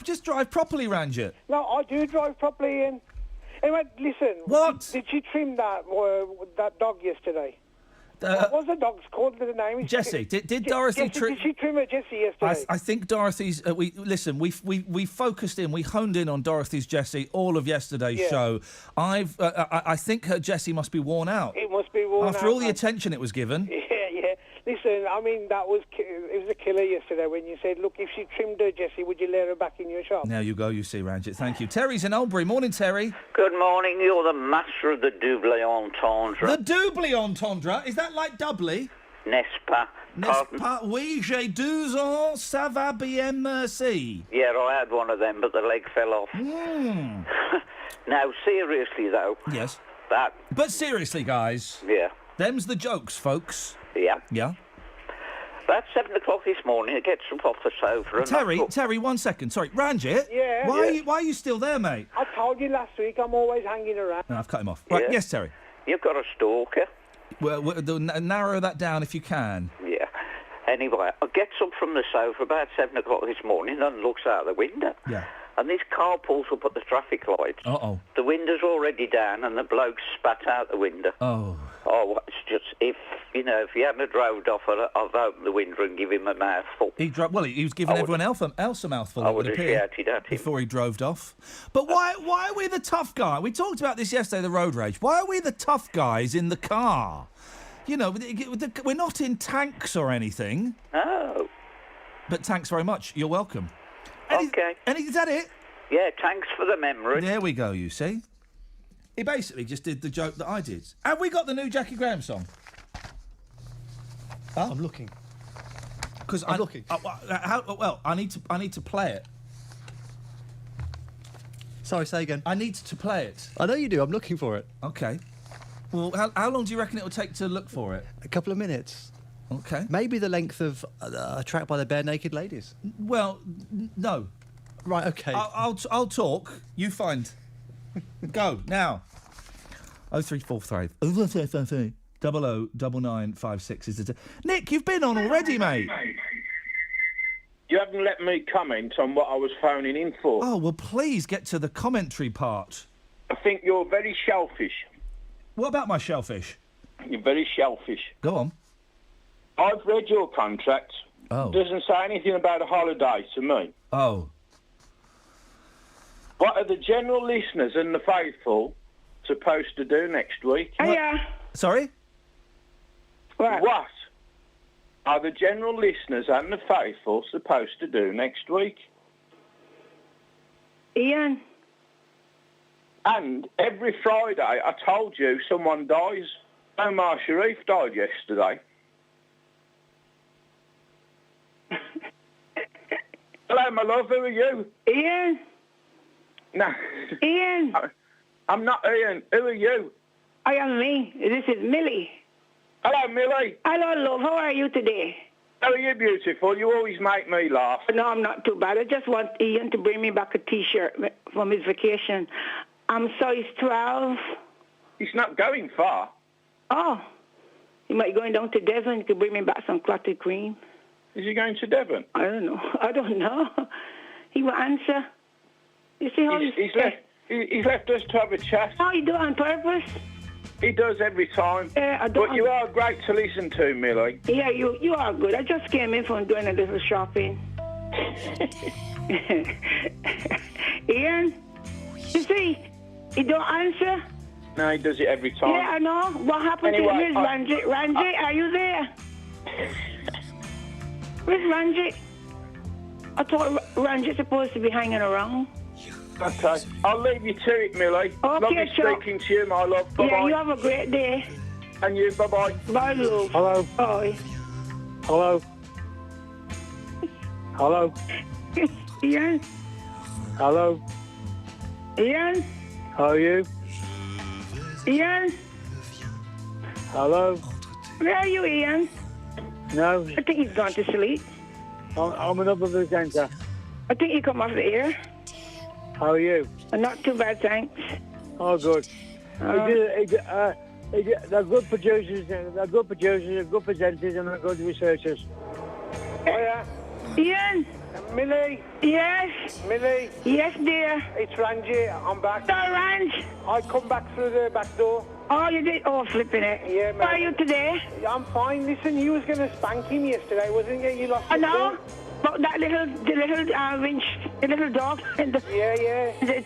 properly, Ranjit. No, I do drive properly, Ian. Anyway, listen. What? Did she trim that dog yesterday? What was the dog's called? The name? Jessie. Did Dorothy trim? Did she trim her Jessie yesterday? I think Dorothy's. We focused in. We honed in on Dorothy's Jessie all of yesterday's show. I think her Jessie must be worn out. It must be worn out after all the attention it was given. Yeah. Listen, I mean it was a killer yesterday when you said, look, if she trimmed her Jessie, would you let her back in your shop? Now you go. You see, Ranjit. Thank you. Terry's in Oldbury. Morning, Terry. Good morning. You're the master of the double entendre. The double entendre? Is that like doubly? N'est-ce pas? Oui, j'ai 12 ans, ça va bien, merci. Yeah, I had one of them, but the leg fell off. Now, seriously, though. Yes. But seriously, guys. Yeah. Them's the jokes, folks. Yeah. Yeah. About 7 o'clock this morning, it gets up off the sofa. And Terry, 1 second. Sorry, Ranjit. Yeah. Why are you still there, mate? I told you last week I'm always hanging around. No, I've cut him off. Right, yes, Terry. You've got a stalker. Well, narrow that down if you can. Yeah. Anyway, I gets up from the sofa about 7 o'clock this morning and looks out the window. Yeah. And this car pulls up at the traffic lights. Uh-oh. The window's already down and the bloke spat out the window. Oh. Oh, it's just, if he hadn't drove off, I've opened the window and give him a mouthful. He was giving everyone else a mouthful. I would have shouted at him. Before he drove off. But why are we the tough guy? We talked about this yesterday, the road rage. Why are we the tough guys in the car? We're not in tanks or anything. No. But thanks very much. You're welcome. Okay. Is that it? Yeah, thanks for the memory. There we go, you see. He basically just did the joke that I did. Have we got the new Jackie Graham song? Huh? I'm looking. Because I'm looking. I need to play it. Sorry, say again. I need to play it. I know you do. I'm looking for it. Okay. Well, how long do you reckon it will take to look for it? A couple of minutes. Okay. Maybe the length of a track by the Bare Naked Ladies. Well, no. Right, okay. I'll talk. You find. Go, now. 0345 009956 is the... Nick, you've been on already, mate. You haven't let me comment on what I was phoning in for. Oh, well, please get to the commentary part. I think you're very shellfish. What about my shellfish? You're very shellfish. Go on. I've read your contract. Oh. It doesn't say anything about a holiday to me. Oh. What are the general listeners and the faithful supposed to do next week? Hiya. Sorry? What are the general listeners and the faithful supposed to do next week? Iain. And every Friday, I told you someone dies. Omar Sharif died yesterday. Hello, my love. Who are you? Iain. No. Iain. I'm not Iain. Who are you? I am me. This is Millie. Hello, Millie. Hello, love. How are you today? How are you, beautiful? You always make me laugh. No, I'm not too bad. I just want Iain to bring me back a T-shirt from his vacation. I'm size 12. He's not going far. Oh. He might be going down to Devon. He could bring me back some clotted cream. Is he going to Devon? I don't know. I don't know. He will answer. You see how he's left us to have a chat. Oh, he do it on purpose? He does every time. Yeah, but you are great to listen to, Millie. Yeah, you are good. I just came in from doing a little shopping. Iain, you see, he don't answer. No, he does it every time. Yeah, I know. What happened to him is Ranjit. Ranjit, are you there? Where's Ranjit? I thought Ranjit's supposed to be hanging around. Okay, I'll leave you to it, Millie. Okay, lovely speaking to you, my love. Bye-bye. Yeah, you have a great day. And you, bye-bye. Bye, love. Hello. Bye. Hello. Hello. Iain. Hello. Iain. How are you? Iain. Hello. Where are you, Iain? No. I think he's gone to sleep. I'm another presenter. I think he come off the air. How are you? Not too bad, thanks. Oh, good. They're good producers, they're good presenters, and they're good researchers. Hiya. Iain. Millie. Yes. Millie. Yes, dear. It's Ranji. I'm back. So, Ranj. I come back through the back door. Oh, you did? Oh, flipping it. Yeah, man. How are you today? I'm fine. Listen, you was going to spank him yesterday, wasn't you? You lost I your know. cool. But the little dog in the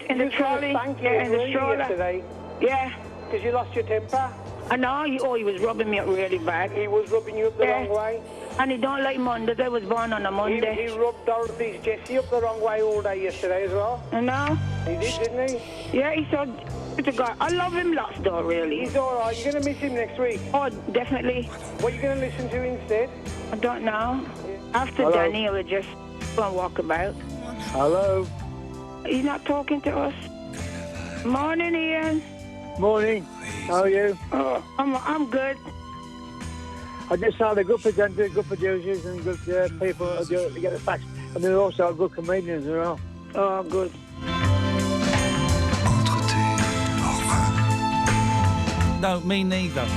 in the trolley, in the stroller. Yesterday. Yeah. Because you lost your temper. I know. He was rubbing me up really bad. He was rubbing you up the wrong way. And he don't like Mondays. I was born on a Monday. He rubbed Dorothy's Jessie up the wrong way all day yesterday as well. I know. He did, didn't he? Yeah, he said, it's a guy. I love him lots, though, really. He's all right. You're going to miss him next week. Oh, definitely. What are you going to listen to instead? I don't know. Yeah. After Hello. Danny, we'll just go and walk about. Hello. He's not talking to us. Morning, Iain. Morning. How are you? Oh, I'm good. I just saw the good presenters, good producers, and good people to get the facts. And they're also good comedians as well. Oh, good. No, me neither.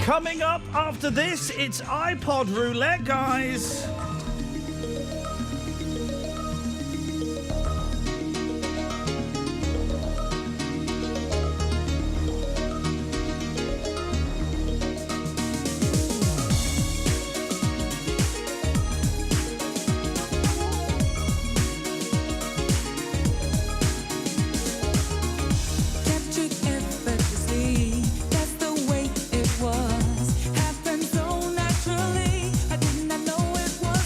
Coming up after this, it's iPod roulette, guys. That's the way it was. Happened so naturally. I did not know it was.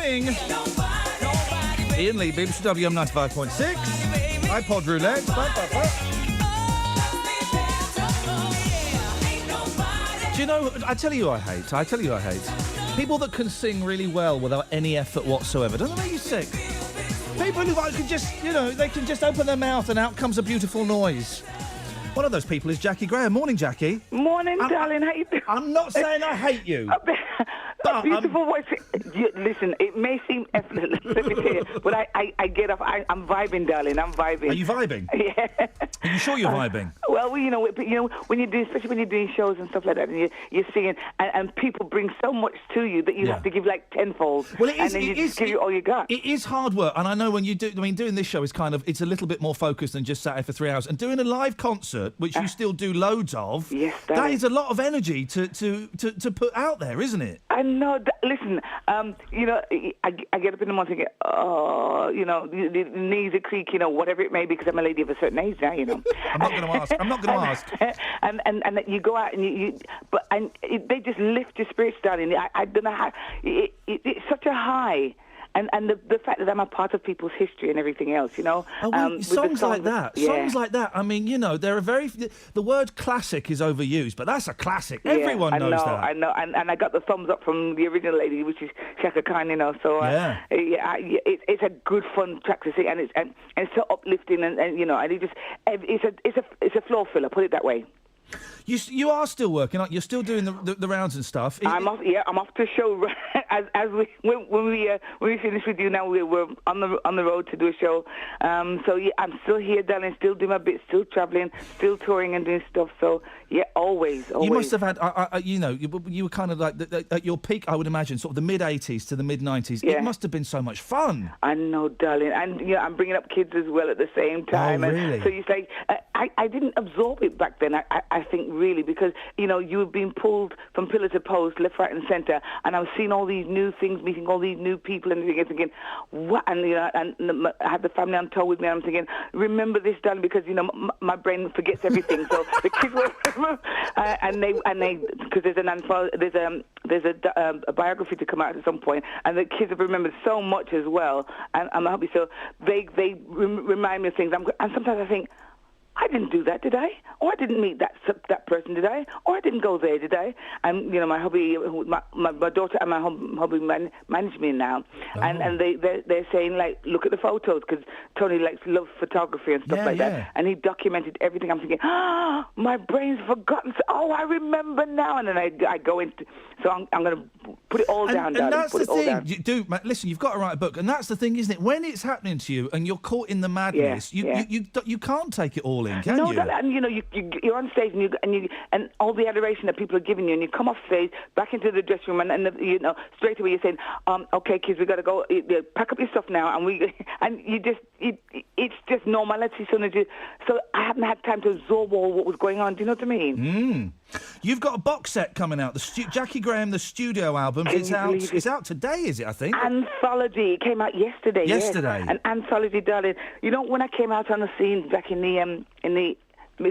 morning. Iain Lee, BBC WM 95.6. iPod roulette. Do you know, I tell you who I hate. People that can sing really well without any effort whatsoever. Doesn't that make you sick? People who can just, they can just open their mouth and out comes a beautiful noise. One of those people is Jackie Graham. Morning, Jackie. Morning, darling. How you doing? I'm not saying I hate you. A beautiful voice. Listen, it may seem effortless, but I get off. I'm vibing, darling. I'm vibing. Are you vibing? Yeah. Are you sure you're vibing? Well, when you do, especially when you're doing shows and stuff like that, and you're singing, and people bring so much to you that you have to give like tenfold. Well, it is. And then just give you all you got. It is hard work, and I know when you do. I mean, doing this show is it's a little bit more focused than just sat here for 3 hours, and doing a live concert, which you still do loads of. Yes, that is a lot of energy to put out there, isn't it? I know. Listen, I get up in the morning thinking, the knees are creaking or whatever it may be, because I'm a lady of a certain age now, I'm not going to ask. And you go out and they just lift your spirits, darling. I don't know how. It's such a high. And the fact that I'm a part of people's history and everything else, songs like that. Songs like that. I mean, there are the word classic is overused, but that's a classic. Yeah, Everyone knows that. I know. And I got the thumbs up from the original lady, which is Shaka Khan, So it's a good fun track to sing, and it's so uplifting, and it's a floor filler. Put it that way. You are still working, aren't you? You're still doing the rounds and stuff. I'm off to show when we finish with you now. We're on the road to do a show. I'm still here, darling. Still doing my bit. Still travelling. Still touring and doing stuff. So always. You must have had. You were kind of like at your peak. I would imagine, sort of the mid '80s to the mid '90s. Yeah. It must have been so much fun. I know, darling, and I'm bringing up kids as well at the same time. Oh, really? And so you say I didn't absorb it back then. I think really because you were being pulled from pillar to post, left, right, and centre, and I was seeing all these new things, meeting all these new people, and thinking, what? And and I had the family on tour with me, and I'm thinking, remember this, darling, because my brain forgets everything. So the kids were, and they because there's a biography to come out at some point, and the kids have remembered so much as well, and I'm happy. So they remind me of things, and sometimes I think, I didn't do that, did I? Or I didn't meet that person, did I? Or I didn't go there, did I? And my hubby, my daughter and my hubby manage me now, and they're saying, like, look at the photos, because Tony loves photography and stuff like that, and he documented everything. I'm thinking, my brain's forgotten. I remember now, and then I go into. So I'm going to put it all down, darling. And that's put the it thing. Listen, you've got to write a book, and that's the thing, isn't it? When it's happening to you and you're caught in the madness, you can't take it all in, can you? And you're on stage and all the adoration that people are giving you, and you come off stage back into the dressing room, and straight away you're saying, okay, kids, we got to go. Pack up your stuff now, and it's just normality. So I haven't had time to absorb all what was going on. Do you know what I mean? You've got a box set coming out. Jackie Graham, the studio album. It's out today, is it? I think. Anthology. It came out yesterday. Yesterday. Yes. An anthology, darling. When I came out on the scene back in the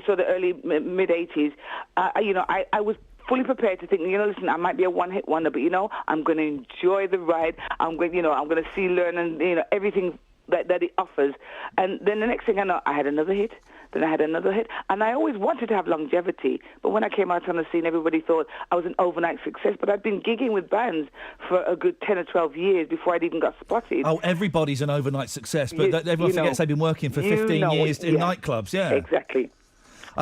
sort of early mid '80s, I was fully prepared to think, listen, I might be a one-hit wonder, but I'm going to enjoy the ride. I'm going to see, learn, and everything that it offers. And then the next thing I know, I had another hit. Then I had another hit. And I always wanted to have longevity. But when I came out on the scene, everybody thought I was an overnight success. But I'd been gigging with bands for a good 10 or 12 years before I'd even got spotted. Oh, everybody's an overnight success. But everyone forgets they've been working for 15 years in nightclubs. Yeah, exactly.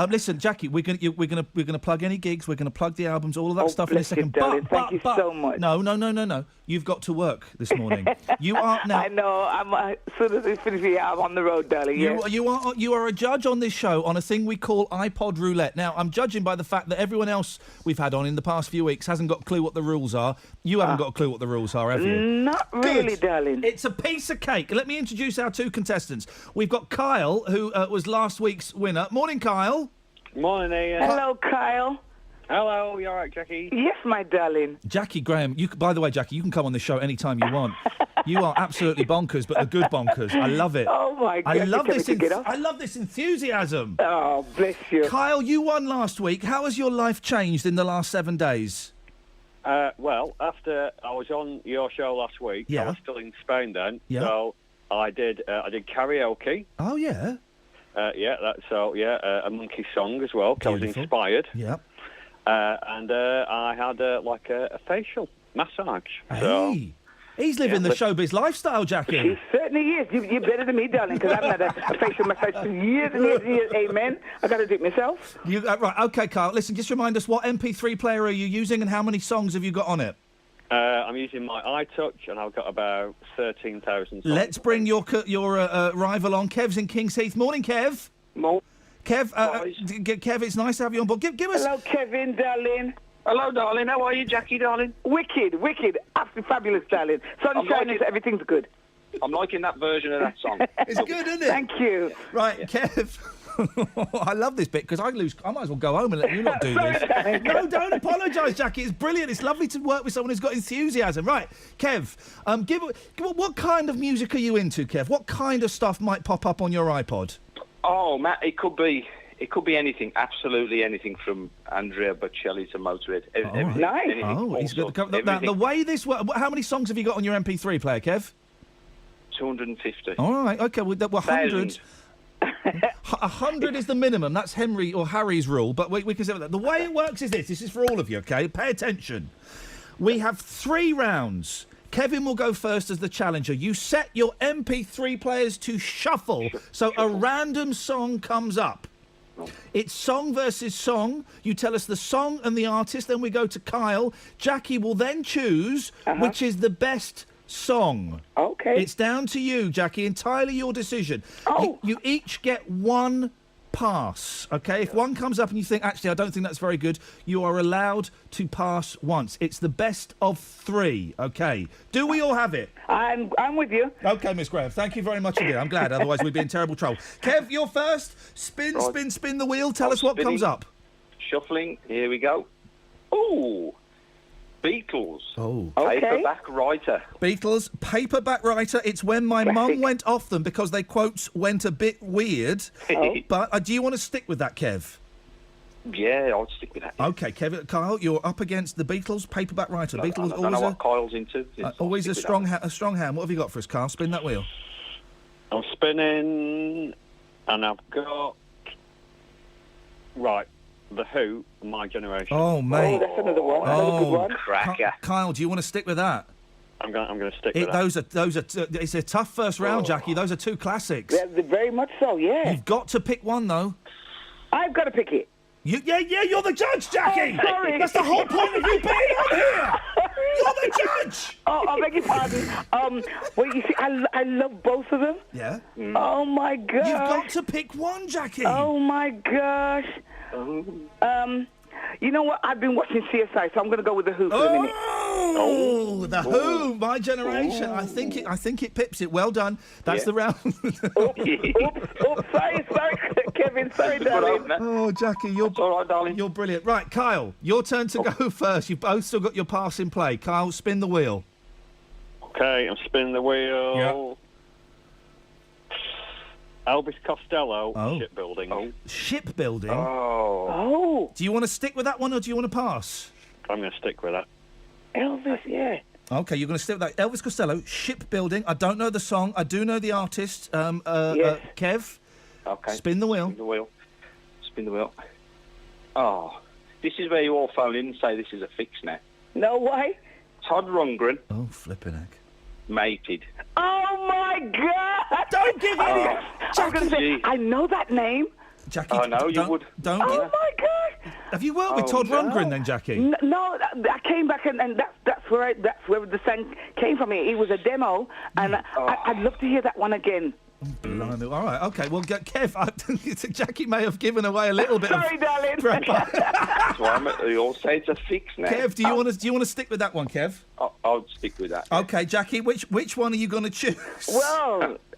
Listen, Jackie, we're gonna plug any gigs. We're gonna plug the albums, all of that stuff in a second. Thank you so much. No. You've got to work this morning. You are now. I know. As soon as we finish here, I'm on the road, darling. You are a judge on this show on a thing we call iPod roulette. Now, I'm judging by the fact that everyone else we've had on in the past few weeks hasn't got a clue what the rules are. You haven't got a clue what the rules are, have you? Not really, darling. It's a piece of cake. Let me introduce our two contestants. We've got Kyle, who was last week's winner. Morning, Kyle. Morning, Iain. Hello, Kyle. Hello, you all right, Jackie? Yes, my darling. Jackie Graham, by the way, Jackie, you can come on this show anytime you want. You are absolutely bonkers, but a good bonkers. I love it. Oh, my God. I love this enthusiasm. Oh, bless you. Kyle, you won last week. How has your life changed in the last 7 days? Well, after I was on your show last week, Yeah. I was still in Spain then, Yeah. so I did karaoke. Oh, yeah. A monkey song as well, 'cause I was Beautiful. inspired. Yeah. And I had a facial massage. So, Hey, he's living the showbiz lifestyle, Jackie. He certainly is. You're better than me, darling, because I haven't had a facial massage for years and years and years. Amen. I got to do it myself. Right, okay, Carl. Listen, just remind us, what MP3 player are you using and how many songs have you got on it? I'm using my iTouch, and I've got about 13,000 songs. Let's bring your rival on. Kev's in King's Heath. Morning, Kev. Kev, Kev, it's nice to have you on board. Give us... Hello, Kevin, darling. Hello, darling. How are you, Jackie, darling? Wicked. Absolutely fabulous, darling. Sun shining, so everything's good. I'm liking that version of that song. It's good, isn't it? Thank you. Right, Kev. I love this bit because I might as well go home and let you not do this. No, don't apologise, Jackie. It's brilliant. It's lovely to work with someone who's got enthusiasm. Right, Kev, what kind of music are you into, Kev? What kind of stuff might pop up on your iPod? Oh, Matt, it could be anything, absolutely anything, from Andrea Bocelli to Motorhead. Everything, nice. anything, He's got the way this works. How many songs have you got on your MP3 player, Kev? 250. All right, okay. Well, 100. 100 is the minimum. That's Harry's rule, but we can say that. The way it works is this. This is for all of you, okay? Pay attention. We have 3 rounds. Kevin will go first as the challenger. You set your MP3 players to shuffle, so a random song comes up. It's song versus song. You tell us the song and the artist, then we go to Kyle. Jackie will then choose which is the best song. Okay. It's down to you, Jackie. Entirely your decision. You each get 1 pass, okay? If one comes up and you think, actually, I don't think that's very good, you are allowed to pass once. It's the best of 3, okay? Do we all have it? I'm with you. Okay, Miss Graham, thank you very much indeed. I'm glad, otherwise we'd be in terrible trouble. Kev, you're first. Spin the wheel. Tell us what comes up. Shuffling. Here we go. Ooh. Beatles. Oh. Okay. Paperback Writer. Beatles, Paperback Writer. It's when my mum went off them because they, quotes, went a bit weird. But do you want to stick with that, Kev? Yeah, I'll stick with that. Okay, Kyle, you're up against the Beatles, Paperback Writer. Beatles I don't know what Kyle's into. Always a strong hand. What have you got for us, Kyle? Spin that wheel. I'm spinning, and I've got... Right. The Who, My Generation. Oh, mate. Oh, that's another one. Another good one. Cracker. Kyle, do you want to stick with that? I'm going to stick with that. Those are. It's a tough first round, Jackie. Those are 2 classics. They're very much so, yeah. You've got to pick one, though. I've got to pick it. You're the judge, Jackie. Oh, sorry. That's the whole point of you being on here. You're the judge. Oh, I beg your pardon. Well, you see, I love both of them. Yeah. Oh my gosh. You've got to pick one, Jackie. Oh my gosh. You know what? I've been watching CSI, so I'm going to go with the Who for a minute. Oh, the Who, My Generation. I think it pips it. Well done. That's the round. Oops, sorry, Kevin. Sorry, darling. Oh, Jackie, you're all right, darling. You're brilliant. Right, Kyle, your turn to go first. You've both still got your pass in play. Kyle, spin the wheel. Okay, I'm spinning the wheel. Yep. Elvis Costello, Oh. Shipbuilding. Shipbuilding? Oh. Do you want to stick with that one or do you want to pass? I'm going to stick with that. Elvis, yeah. Okay, you're going to stick with that. Elvis Costello, Shipbuilding. I don't know the song. I do know the artist. Yes. Kev, Okay. spin the wheel. Spin the wheel. Oh, this is where you all phone in and say this is a fix now. No way. Todd Rundgren, Oh, flipping heck. Mated. Oh my God! Don't give any... I was going to say, I know that name. Jackie, I know, you would. Don't Oh give... my God! Have you worked with Todd Rundgren then, Jackie? No, I came back and that's where the song came from. It was a demo, and I'd love to hear that one again. Blimey. All right, okay. Well, Kev, Jackie may have given away a little bit Sorry, of... darling. That's why you all say it's a fix now. Kev, do you want to stick with that one, Kev? I'll stick with that. Okay, Jackie, which one are you going to choose?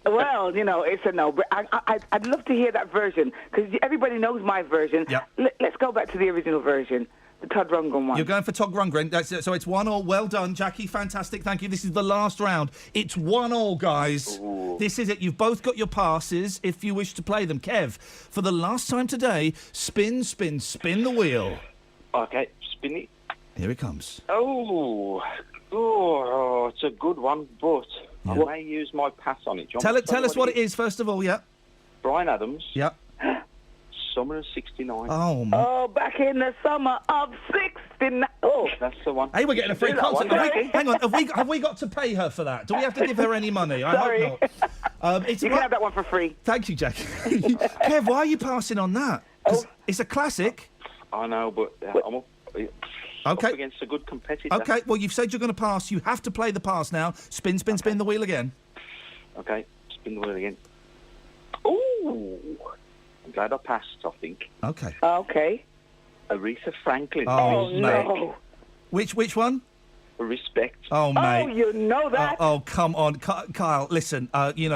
Well, you know, it's a no. But I'd love to hear that version because everybody knows my version. Yep. Let's go back to the original version, the Todd Rundgren one. You're going for Todd Rundgren. That's it. So it's 1-1. Well done, Jackie. Fantastic. Thank you. This is the last round. It's 1-1, guys. Ooh. This is it. You've both got your passes if you wish to play them. Kev, for the last time today, spin the wheel. Okay, spin it. Here it comes. Oh, it's a good one, but I may use my pass on it. Tell us what it is, first of all, yeah. Brian Adams. Yeah. Summer of 69. Oh, my. Oh, back in the summer of 69. Oh, that's the one. Hey, we're getting a free concert. Hang on, have we got to pay her for that? Do we have to give her any money? Sorry. I hope not. You can have that one for free. Thank you, Jackie. Kev, why are you passing on that? 'Cause it's a classic. I know, but I'm up against a good competitor. Okay, well, you've said you're going to pass. You have to play the pass now. Spin the wheel again. Okay, spin the wheel again. Ooh, I'm glad I passed, I think. Okay. Okay. Aretha Franklin. Oh, no. mate. Which one? Respect. Oh, mate. Oh, you know that. Oh, come on. Kyle, listen,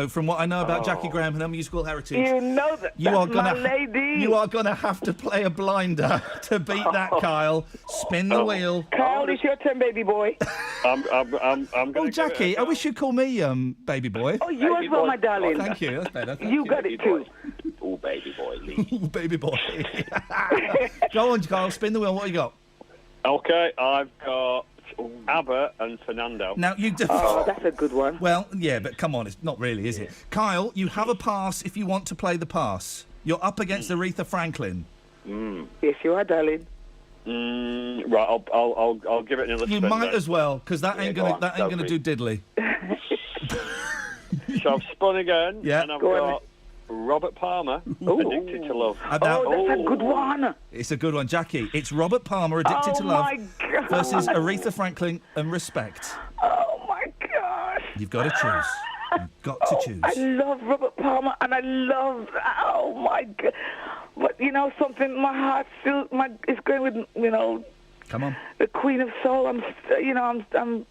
from what I know about Jackie Graham and her musical heritage... You know that. That's my lady. You are going to have to play a blinder to beat that, Kyle. Spin the wheel. Kyle, it's your turn, baby boy. I'm going Oh, Jackie, I wish you'd call me baby boy. Oh, you as well, my darling. Oh, thank you. That's better. You got it, too. Oh, baby boy. Oh, baby boy. Go on, Kyle, spin the wheel. What you got? Okay, I've got ABBA and Fernando. Now, you do... Oh, that's a good one. Well, yeah, but come on, it's not really, is it? Kyle, you have a pass if you want to play the pass. You're up against Aretha Franklin. Yes, you are, darling. Right, I'll give it another spin. You might then. as well, because that ain't gonna do diddly. So I've spun again, Yeah. and I've got Robert Palmer, Addicted to Love. That's a good one. It's a good one, Jackie. It's Robert Palmer, Addicted to Love, my God. versus Aretha Franklin and Respect. Oh, my gosh. You've got to choose. You've got to choose. I love Robert Palmer, and I love... Oh, my God. But, you know, something, my heart still... It's going with, you know... Come on. The Queen of Soul. I'm...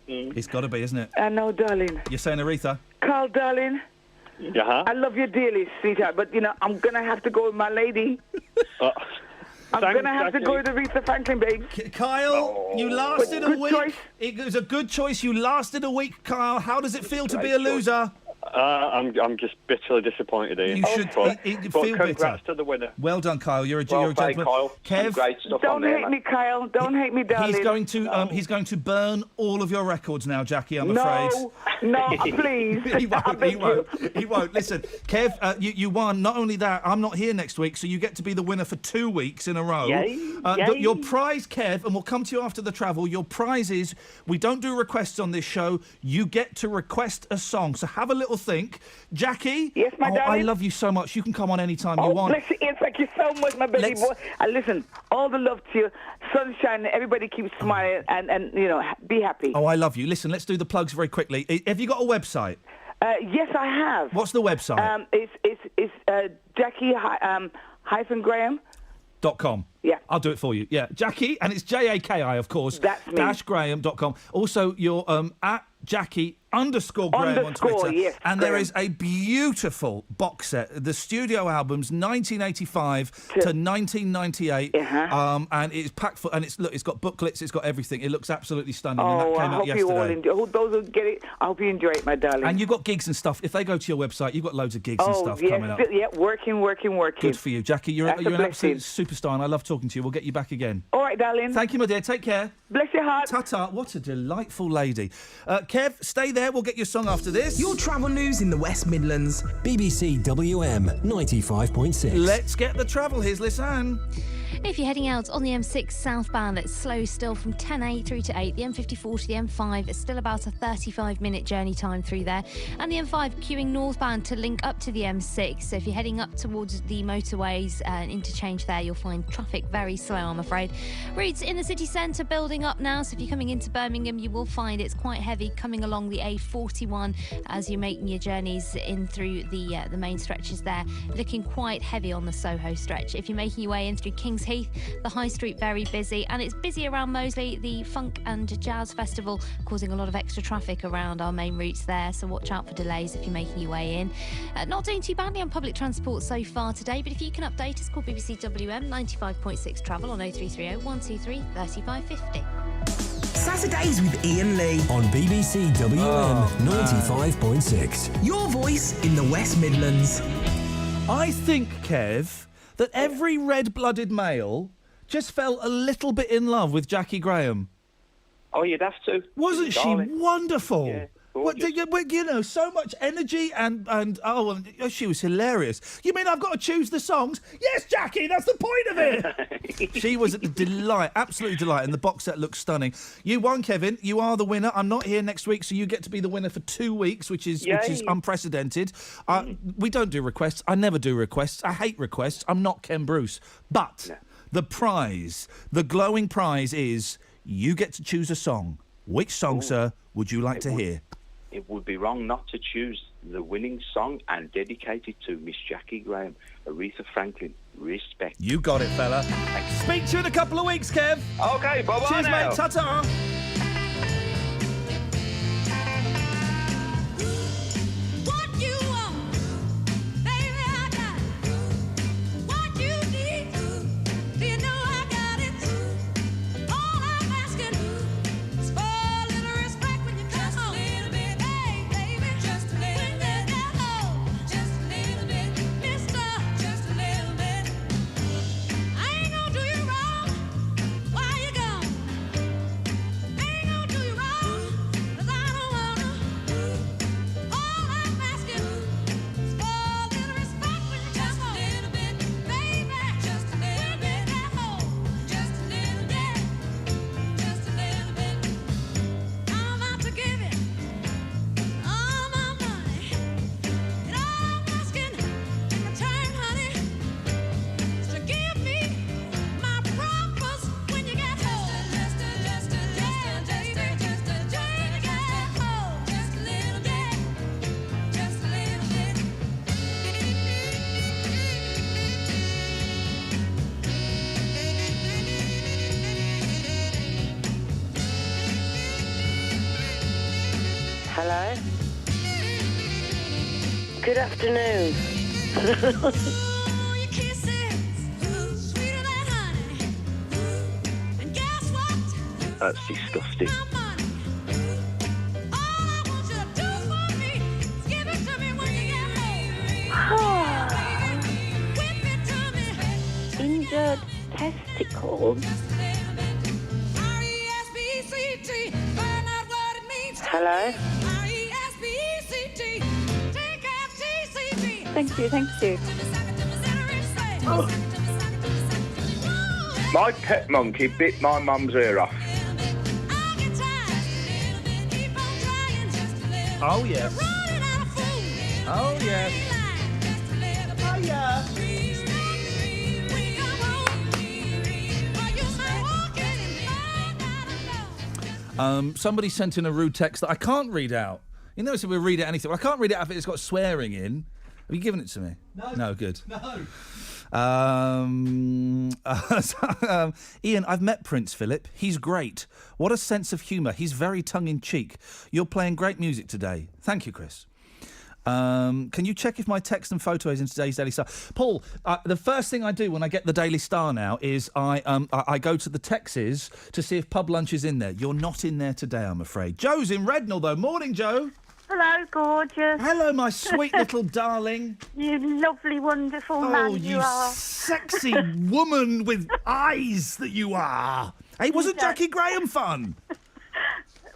It's got to be, isn't it? I know, darling. You're saying Aretha? Carl, darling. Yeah. I love you dearly, sweetheart, but, you know, I'm going to have to go with my lady. I'm going to have to go with Aretha Franklin, babe. Kyle, you lasted a week. Choice. It was a good choice. You lasted a week, Kyle. How does it feel to be a loser? I'm just bitterly disappointed, Ian. You should but feel congrats bitter. to the winner. Well done, Kyle. You're a Well gentleman. played, Kyle. Kev, Great stuff Don't on there, hate me, Kyle. Don't hate me, darling. he's going to burn all of your records now, Jackie. I'm afraid. No, please. He won't. Listen, Kev, you won. Not only that, I'm not here next week, so you get to be the winner for 2 weeks in a row. Yay. Your prize, Kev, and we'll come to you after the travel. Your prize is, we don't do requests on this show. You get to request a song. So have a little think. Jackie? Yes, my darling? I love you so much. You can come on anytime you want. Bless you, Ian. Thank you so much, my baby boy. And listen, all the love to you. Sunshine, everybody keep smiling and you know, be happy. Oh, I love you. Listen, let's do the plugs very quickly. Have you got a website? Yes, I have. What's the website? It's Jackie-Graham. .com. Yeah. I'll do it for you. Yeah. Jackie, and it's Jaki, of course. That's me. -Graham.com. Also, you're at Jackie_Graham on Twitter. Yes, and Graham. there is a beautiful box set, the studio albums 1985 to 1998. And it's packed full, and it's got booklets, it's got everything. It looks absolutely stunning. and that Oh, came I out hope yesterday. you all enjoy. Those who get it, I hope you enjoy it, my darling. And you've got gigs and stuff. If they go to your website, you've got loads of gigs and stuff coming up. Yeah, working. Good for you, Jackie. You're That's a an absolute blessing. superstar, and I love talking to you. We'll get you back again. All right, darling. Thank you, my dear. Take care. Bless your heart. Ta-ta. What a delightful lady. Kev, stay there. We'll get your song after this. Your travel news in the West Midlands. BBC WM 95.6. Let's get the travel. Here's Lisanne. If you're heading out on the M6 southbound, it's slow still from 10A through to 8. The M54 to the M5 is still about a 35-minute journey time through there. And the M5 queuing northbound to link up to the M6. So if you're heading up towards the motorways and interchange there, you'll find traffic very slow, I'm afraid. Routes in the city centre building up now. So if you're coming into Birmingham, you will find it's quite heavy coming along the A41 as you're making your journeys in through the main stretches there. Looking quite heavy on the Soho stretch. If you're making your way in through Kings Heath, the High Street very busy, and it's busy around Moseley. The Funk and Jazz Festival causing a lot of extra traffic around our main routes there, so watch out for delays if you're making your way in. Not doing too badly on public transport so far today, but if you can update us, call BBC WM 95.6 travel on 0330 123 3550. Saturdays with Iain Lee On BBC WM 95.6. Your voice in the West Midlands. I think, Kev, that every red-blooded male just fell a little bit in love with Jackie Graham. Oh, you'd have to. Wasn't she wonderful? Yeah. You know, so much energy and she was hilarious. You mean I've got to choose the songs? Yes, Jackie, that's the point of it. She was a delight, absolutely delight, and the box set looks stunning. You won, Kevin. You are the winner. I'm not here next week, so you get to be the winner for 2 weeks, which is unprecedented. We don't do requests. I never do requests. I hate requests. I'm not Ken Bruce. But the prize, the glowing prize is you get to choose a song. Which song, sir, would you like to hear? It would be wrong not to choose the winning song and dedicate it to Miss Jackie Graham, Aretha Franklin. Respect. You got it, fella. Speak to you in a couple of weeks, Kev. Okay, bye-bye. Cheers, now. mate. Ta-ta. Hello? Good afternoon. That's disgusting. Injured testicles. Hello? Thank you, thank you. My pet monkey bit my mum's ear off. Oh, yes. Oh, yes. Oh, yeah. Somebody sent in a rude text that I can't read out. You know, so we'll read out anything. Well, I can't read it out if it's got swearing in. Have you given it to me? No. No, good. No. Iain, I've met Prince Philip. He's great. What a sense of humour. He's very tongue-in-cheek. You're playing great music today. Thank you, Chris. Can you check if my text and photo is in today's Daily Star? Paul, the first thing I do when I get the Daily Star now is I go to the Texes to see if Pub Lunch is in there. You're not in there today, I'm afraid. Joe's in Rednall, though. Morning, Joe. Hello, gorgeous. Hello, my sweet little darling. You lovely, wonderful man Oh, you are. sexy woman with eyes that you are. Hey, wasn't Jackie Graham fun?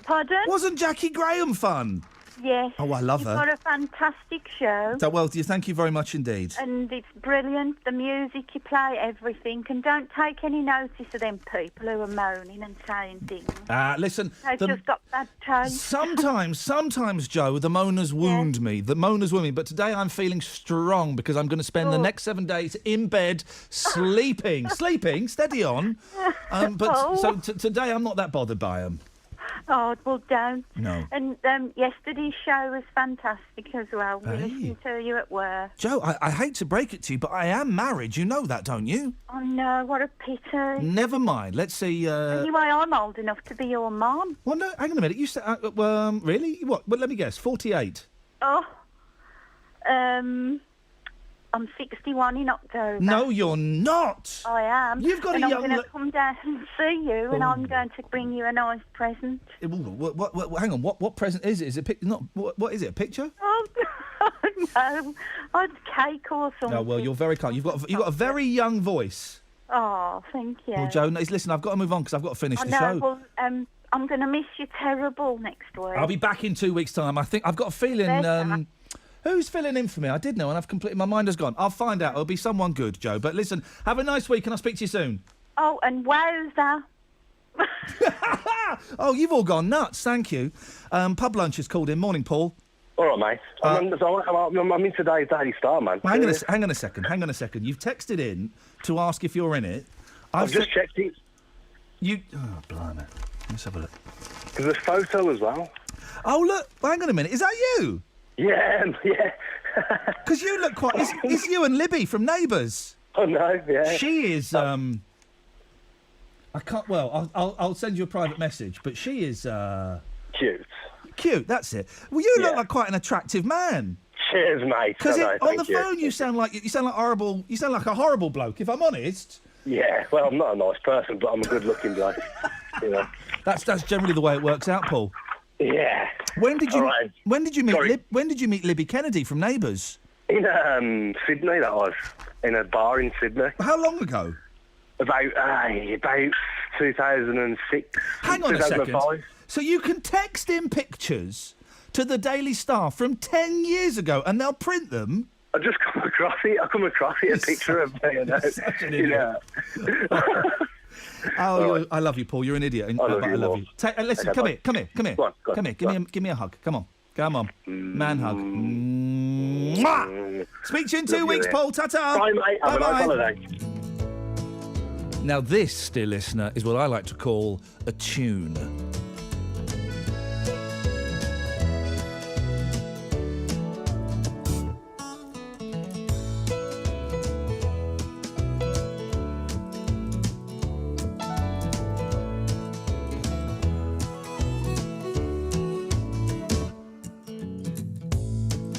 Pardon? Wasn't Jackie Graham fun? Yes. Oh, I love You've her. got a fantastic show. So, well, thank you very much indeed. And it's brilliant, the music you play, everything. And don't take any notice of them people who are moaning and saying things. Listen. They've just got bad taste. Sometimes, Joe, the moaners wound me. The moaners wound me. But today I'm feeling strong because I'm going to spend the next 7 days in bed sleeping. Steady on. So today I'm not that bothered by them. Oh, well, don't. No. And yesterday's show was fantastic as well. We listened to you at work. Joe, I hate to break it to you, but I am married. You know that, don't you? Oh, no, what a pity. Never mind. Let's see. Anyway, I'm old enough to be your mum. Well, no, hang on a minute. You said, really? What? Well, let me guess. 48. Oh, I'm 61 in October. No, you're not. I am. You've got and a I'm young... going to come down and see you, and I'm going to bring you a nice present. What, hang on. What present is it? Is it not? What is it? A picture? Oh, no. It's cake or something. Oh, well, you're very kind. You've got a very young voice. Oh, thank you. Well, Joe, listen, I've got to move on because I've got to finish the show. Well, I'm going to miss you terrible next week. I'll be back in 2 weeks' time. I think I've got a feeling... who's filling in for me? I did know, and I've completely... My mind has gone. I'll find out. It'll be someone good, Joe. But listen, have a nice week, and I'll speak to you soon. Oh, and wowza. Oh, you've all gone nuts. Thank you. Pub Lunch is called in. Morning, Paul. All right, mate. I'm in today's Daily Star, man. Hang on a second. You've texted in to ask if you're in it. I've just checked it. Oh, blimey. Let's have a look. There's a photo as well. Oh, look. Hang on a minute. Is that you? Yeah. Because you look quite... It's you and Libby from Neighbours. Oh, no, yeah. She is... I can't... Well, I'll send you a private message, but she is... Cute, that's it. Well, you look like quite an attractive man. Cheers, mate. Because on the phone you sound like horrible. You sound like a horrible bloke. If I'm honest. Yeah. Well, I'm not a nice person, but I'm a good-looking bloke. You know. That's generally the way it works out, Paul. Yeah. When did you meet Libby Kennedy from Neighbours? In Sydney, that was in a bar in Sydney. How long ago? About 2006. Hang on a second. So you can text in pictures to the Daily Star from 10 years ago, and they'll print them. I just come across it. A picture of me. Such an idiot. I love you, Paul. You're an idiot. I love you. Listen, come here. Come here. Give me a hug. Come on. Man hug. Mwah! Speak to you in 2 weeks, Paul. Ta-ta. Bye, mate. Have a nice holiday. Now this, dear listener, is what I like to call a tune.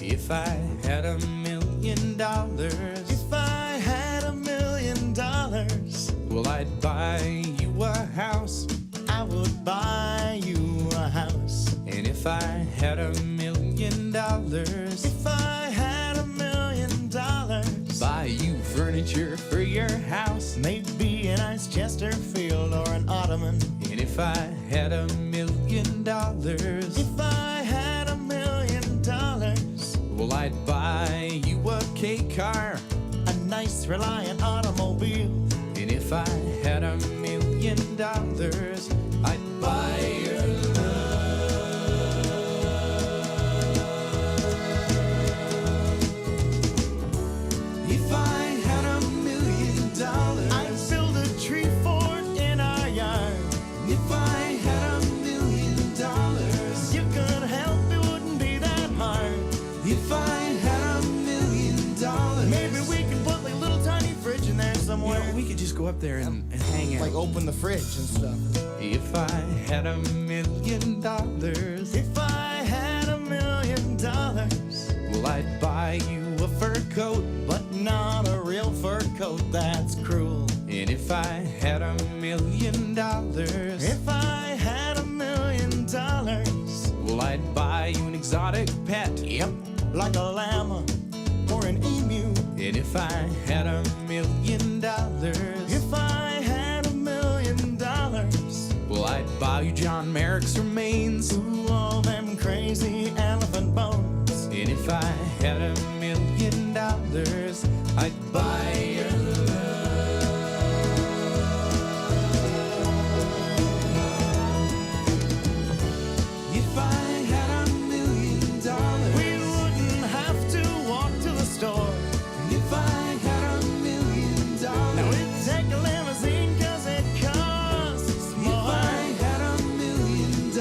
If I had $1 million, well, I'd buy you a house. I would buy you a house. And if I had $1 million, buy you furniture for your house. Maybe a nice Chesterfield or an ottoman. And if I had $1 million, well, I'd buy you a K car, a nice Reliant automobile. And if I had $1 million, I'd buy your love. If I had $1 million, I'd build a tree fort in our yard. If I had $1 million, you could help, it wouldn't be that hard. If I had $1 million, maybe we could put like a little tiny fridge in there somewhere. You know, we could just go up there and hang out. Like open the fridge and stuff. If I had $1 million, if I had $1 million, well, I'd buy you a fur coat, but not a real fur coat, that's cruel. And if I had $1 million, if I had $1 million, well, I'd buy you an exotic pet. Yep. Like a llama or an emu. And if I had $1 million, if I had $1 million, well, I'd buy you John Merrick's remains. Ooh, all them crazy elephant bones. And if I had $1 million, I'd buy your love. If I had $1 million, we wouldn't have to walk to the store. If I had $1 million, now we'd take a limousine 'cause it costs more. If I had $1 million,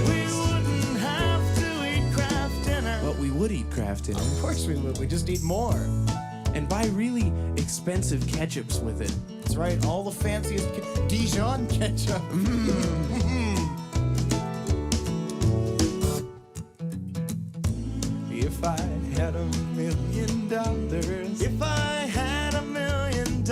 we wouldn't have to eat Kraft dinner. But we would eat Kraft dinner. Of course we would. We just eat more. And buy really expensive ketchups with it. That's right. All the fanciest Dijon ketchup. If I had $1 million, if I had $1 million,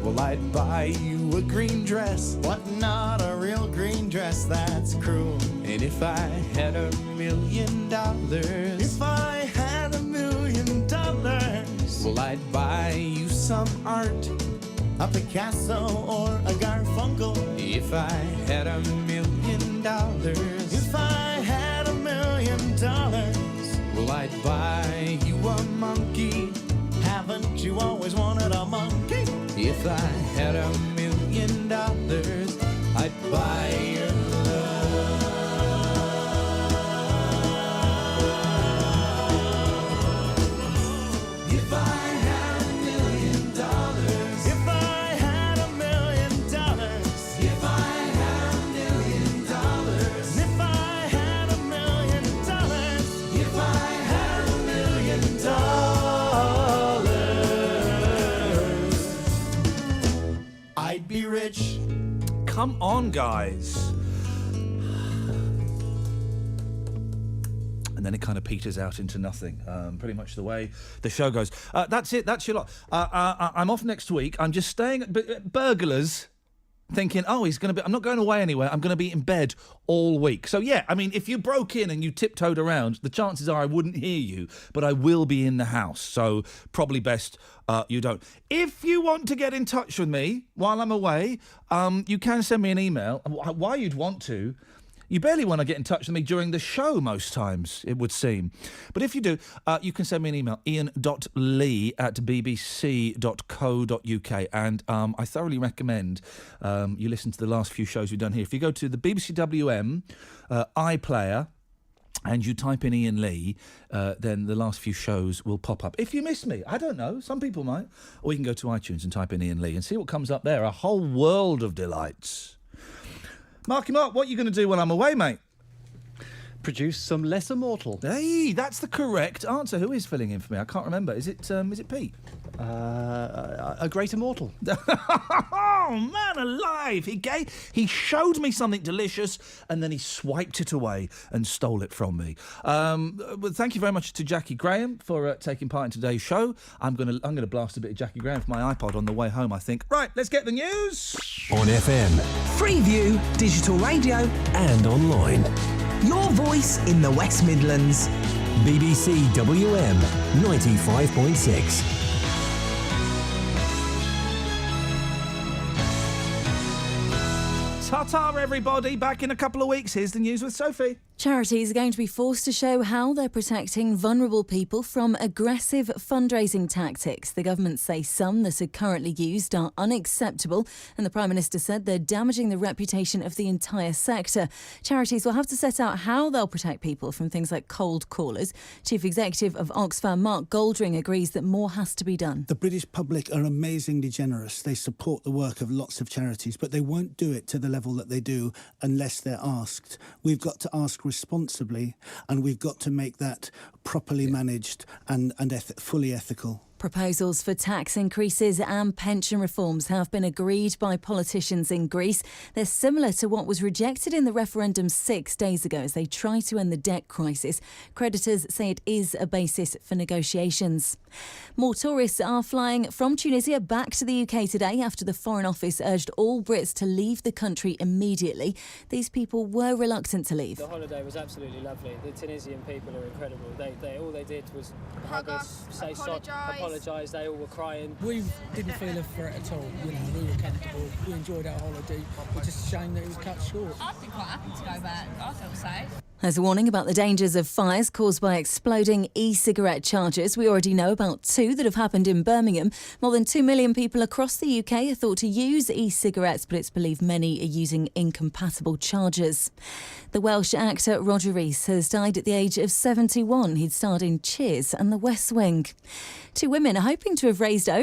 well, I'd buy you a green dress, but not a real green dress, that's cruel. And if I had $1 million, if I had $1 million, well, I'd buy you some art, a Picasso or a Garfunkel. If I had $1 million, If I had $1 million, well, I'd buy you a monkey. Haven't you always wanted a monkey? If I had $1 million, I'd buy your love. If I had $1 million, if I had $1 million, if I had $1 million, if I had $1 million, if I had $1 million, I'd be rich. Come on, guys. And then it kind of peters out into nothing. Pretty much the way the show goes. That's it. That's your lot. I'm off next week. I'm just staying at Burglars, thinking, oh, he's going to be... I'm not going away anywhere. I'm going to be in bed all week. So, yeah, I mean, if you broke in and you tiptoed around, the chances are I wouldn't hear you, but I will be in the house. So probably best you don't. If you want to get in touch with me while I'm away, you can send me an email. Why you'd want to... You barely want to get in touch with me during the show most times, it would seem. But if you do, you can send me an email, ian.lee@bbc.co.uk. And I thoroughly recommend you listen to the last few shows we've done here. If you go to the BBC WM iPlayer and you type in Iain Lee, then the last few shows will pop up. If you missed me, I don't know, some people might. Or you can go to iTunes and type in Iain Lee and see what comes up there. A whole world of delights. Marky Mark, what are you going to do when I'm away, mate? Produce some Lesser Mortal. Hey, that's the correct answer. Who is filling in for me? I can't remember. Is it Pete? A Great Immortal. Oh, man alive. He showed me something delicious and then he swiped it away and stole it from me. Well, thank you very much to Jackie Graham for taking part in today's show. I'm gonna blast a bit of Jackie Graham from my iPod on the way home, I think. Right, let's get the news. On FM. Freeview, digital radio, and online. Your voice in the West Midlands. BBC WM 95.6. Ta-ta, everybody. Back in a couple of weeks. Here's the news with Sophie. Charities are going to be forced to show how they're protecting vulnerable people from aggressive fundraising tactics. The government say some that are currently used are unacceptable, and the Prime Minister said they're damaging the reputation of the entire sector. Charities will have to set out how they'll protect people from things like cold callers. Chief Executive of Oxfam, Mark Goldring, agrees that more has to be done. The British public are amazingly generous. They support the work of lots of charities, but they won't do it to the level that they do unless they're asked. We've got to ask responsibly, and we've got to make that properly managed and fully ethical. Proposals for tax increases and pension reforms have been agreed by politicians in Greece. They're similar to what was rejected in the referendum 6 days ago as they try to end the debt crisis. Creditors say it is a basis for negotiations. More tourists are flying from Tunisia back to the UK today after the Foreign Office urged all Brits to leave the country immediately. These people were reluctant to leave. The holiday was absolutely lovely. The Tunisian people are incredible. They all they did was hug us, say sorry, apologise. They all were crying. We didn't feel a threat at all. You know, we were comfortable. We enjoyed our holiday. It's just a shame that it was cut short. I'd be quite happy to go back. I felt safe. There's a warning about the dangers of fires caused by exploding e-cigarette chargers. We already know about 2 that have happened in Birmingham. More than 2 million people across the UK are thought to use e-cigarettes, but it's believed many are using incompatible chargers. The Welsh actor Roger Rees has died at the age of 71. He'd starred in Cheers and The West Wing. 2 women are hoping to have raised over